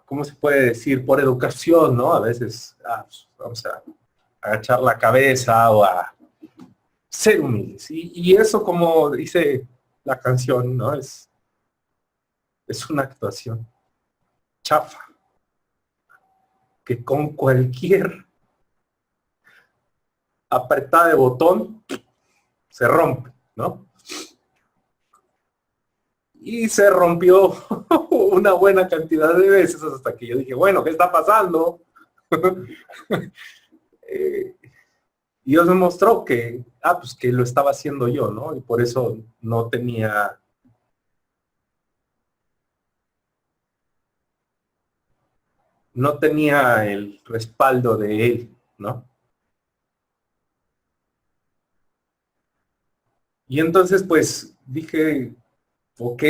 ¿cómo se puede decir? Por educación, ¿no? A veces pues, vamos a agachar la cabeza o a ser humildes. Y eso, como dice la canción, ¿no? Es una actuación chafa que con cualquier apretada de botón se rompe, ¿no? Y se rompió una buena cantidad de veces hasta que yo dije, bueno, ¿qué está pasando? Y Dios me mostró que, pues que lo estaba haciendo yo, ¿no? Y por eso no tenía el respaldo de Él, ¿no? Y entonces pues dije, ok,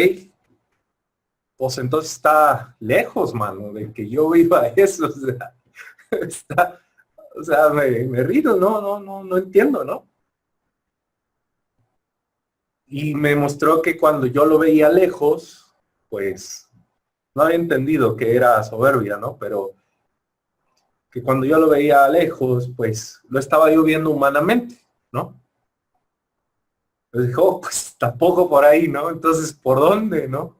pues entonces está lejos, mano, de que yo viva eso. O sea, me río, no entiendo, ¿no? Y me mostró que cuando yo lo veía lejos, pues no había entendido que era soberbia, ¿no? Pero que cuando yo lo veía lejos, pues lo estaba yo viendo humanamente, ¿no? Entonces dijo, oh, pues tampoco por ahí, ¿no? Entonces, ¿por dónde, no?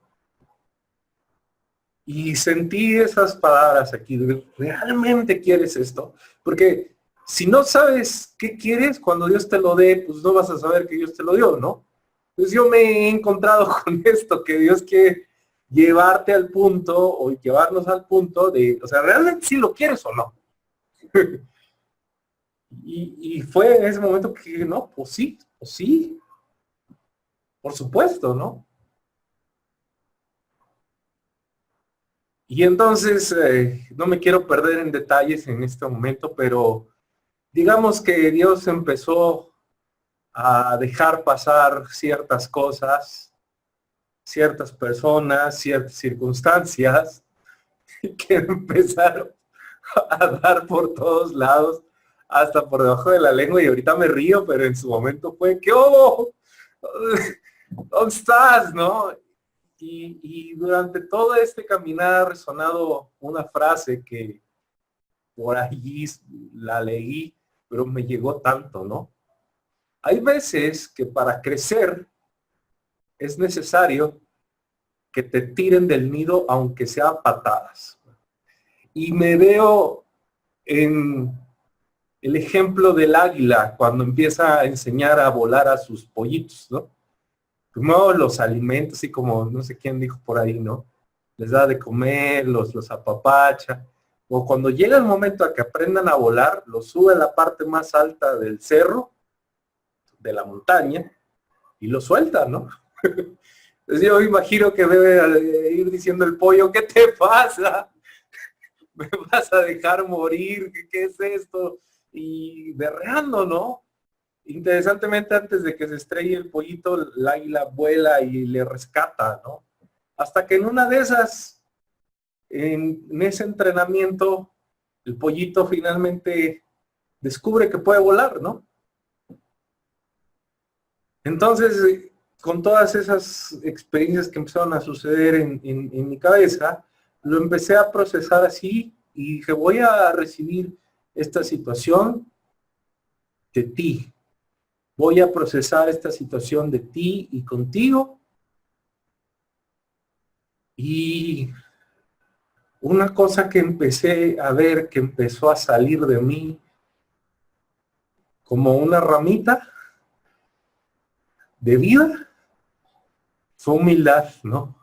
Y sentí esas palabras aquí, ¿realmente quieres esto? Porque si no sabes qué quieres, cuando Dios te lo dé, pues no vas a saber que Dios te lo dio, ¿no? Entonces yo me he encontrado con esto, que Dios quiere llevarte al punto, o llevarnos al punto de, o sea, ¿realmente sí lo quieres o no? Y fue en ese momento que, no, pues sí, por supuesto, ¿no? Y entonces, no me quiero perder en detalles en este momento, pero digamos que Dios empezó a dejar pasar ciertas cosas, ciertas personas, ciertas circunstancias, que empezaron a dar por todos lados, hasta por debajo de la lengua, y ahorita me río, pero en su momento fue que, oh, ¿dónde estás? ¿No? Y durante todo este caminar ha resonado una frase que por allí la leí, pero me llegó tanto, ¿no? Hay veces que para crecer es necesario que te tiren del nido aunque sea a patadas. Y me veo en el ejemplo del águila cuando empieza a enseñar a volar a sus pollitos, ¿no? Primero los alimentos, y como no sé quién dijo por ahí, ¿no? Les da de comer, los apapacha. O cuando llega el momento a que aprendan a volar, los sube a la parte más alta del cerro, de la montaña, y los suelta, ¿no? Entonces yo imagino que debe ir diciendo el pollo, ¿qué te pasa? ¿Me vas a dejar morir? ¿Qué es esto? Y berreando, ¿no? Interesantemente, antes de que se estrelle el pollito, el águila vuela y le rescata, ¿no? Hasta que en una de esas, en ese entrenamiento, el pollito finalmente descubre que puede volar, ¿no? Entonces, con todas esas experiencias que empezaron a suceder en mi cabeza, lo empecé a procesar así y dije, voy a recibir esta situación de ti. Voy a procesar esta situación de ti y contigo. Y una cosa que empecé a ver, que empezó a salir de mí como una ramita de vida, fue humildad, ¿no?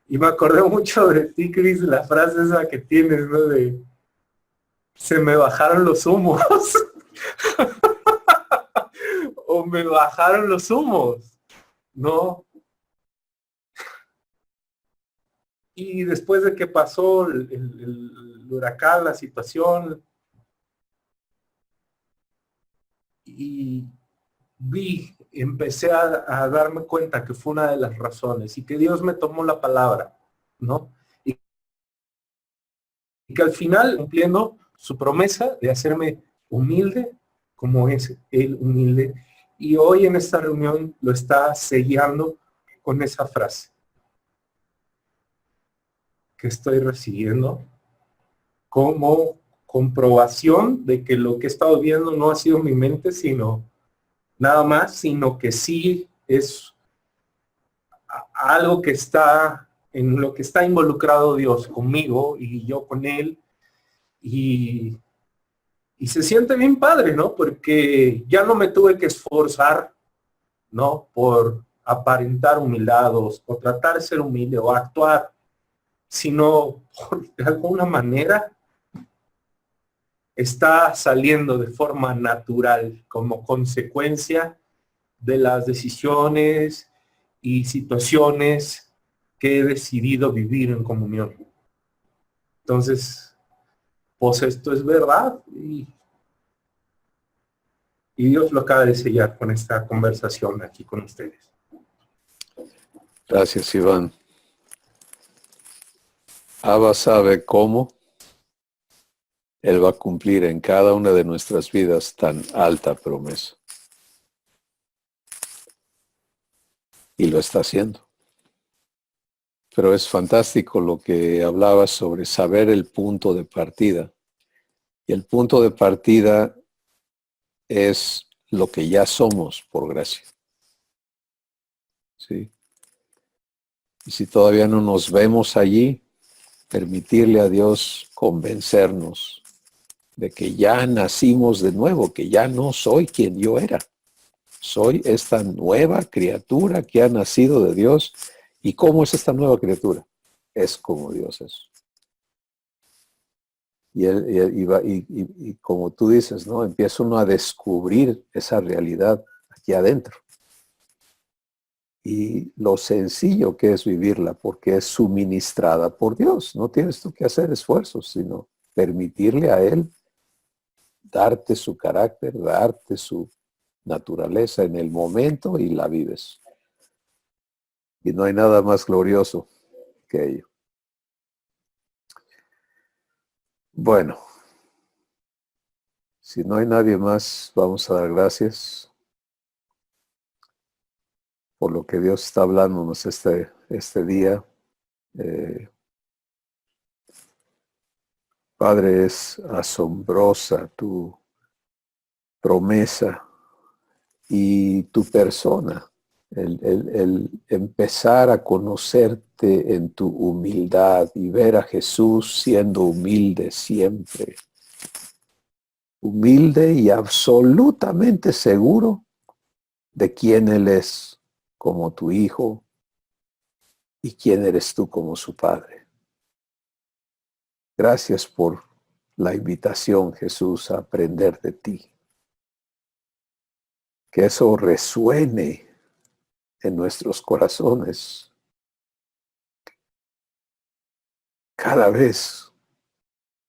Y me acordé mucho de ti, Cris, la frase esa que tienes, ¿no? De, se me bajaron los humos. O me bajaron los humos, ¿no? Y después de que pasó el huracán, la situación, y empecé a darme cuenta que fue una de las razones y que Dios me tomó la palabra, ¿no? Y que al final, cumpliendo su promesa de hacerme humilde, como es Él humilde, y hoy en esta reunión lo está sellando con esa frase que estoy recibiendo como comprobación de que lo que he estado viendo no ha sido mi mente, sino nada más, sino que sí es algo que está en lo que está involucrado Dios conmigo y yo con Él. Y se siente bien padre, ¿no? Porque ya no me tuve que esforzar, ¿no? Por aparentar humildad o tratar de ser humilde o actuar, sino de alguna manera está saliendo de forma natural como consecuencia de las decisiones y situaciones que he decidido vivir en comunión. Entonces, pues esto es verdad Y Dios lo acaba de sellar con esta conversación aquí con ustedes. Gracias, Iván. Abba sabe cómo Él va a cumplir en cada una de nuestras vidas tan alta promesa. Y lo está haciendo. Pero es fantástico lo que hablabas sobre saber el punto de partida. Y el punto de partida es lo que ya somos por gracia. ¿Sí? Y si todavía no nos vemos allí, permitirle a Dios convencernos de que ya nacimos de nuevo, que ya no soy quien yo era. Soy esta nueva criatura que ha nacido de Dios. ¿Y cómo es esta nueva criatura? Es como Dios es. Y como tú dices, ¿no? Empieza uno a descubrir esa realidad aquí adentro. Y lo sencillo que es vivirla, porque es suministrada por Dios. No tienes tú que hacer esfuerzos, sino permitirle a Él darte su carácter, darte su naturaleza en el momento y la vives. Y no hay nada más glorioso que ello. Bueno, si no hay nadie más, vamos a dar gracias por lo que Dios está hablándonos este día. Padre, es asombrosa tu promesa y tu persona. El empezar a conocerte en tu humildad y ver a Jesús siendo humilde siempre. Humilde y absolutamente seguro de quién Él es como tu Hijo y quién eres tú como su Padre. Gracias por la invitación, Jesús, a aprender de ti. Que eso resuene en nuestros corazones cada vez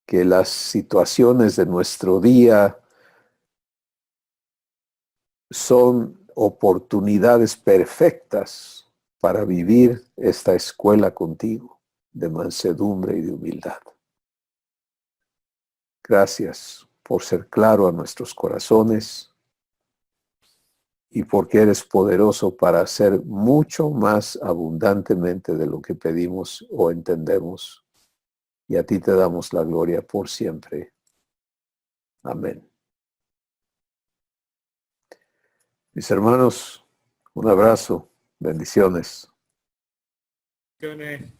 que las situaciones de nuestro día son oportunidades perfectas para vivir esta escuela contigo de mansedumbre y de humildad. Gracias por ser claro a nuestros corazones y porque eres poderoso para hacer mucho más abundantemente de lo que pedimos o entendemos. Y a ti te damos la gloria por siempre. Amén. Mis hermanos, un abrazo, bendiciones. Bendiciones.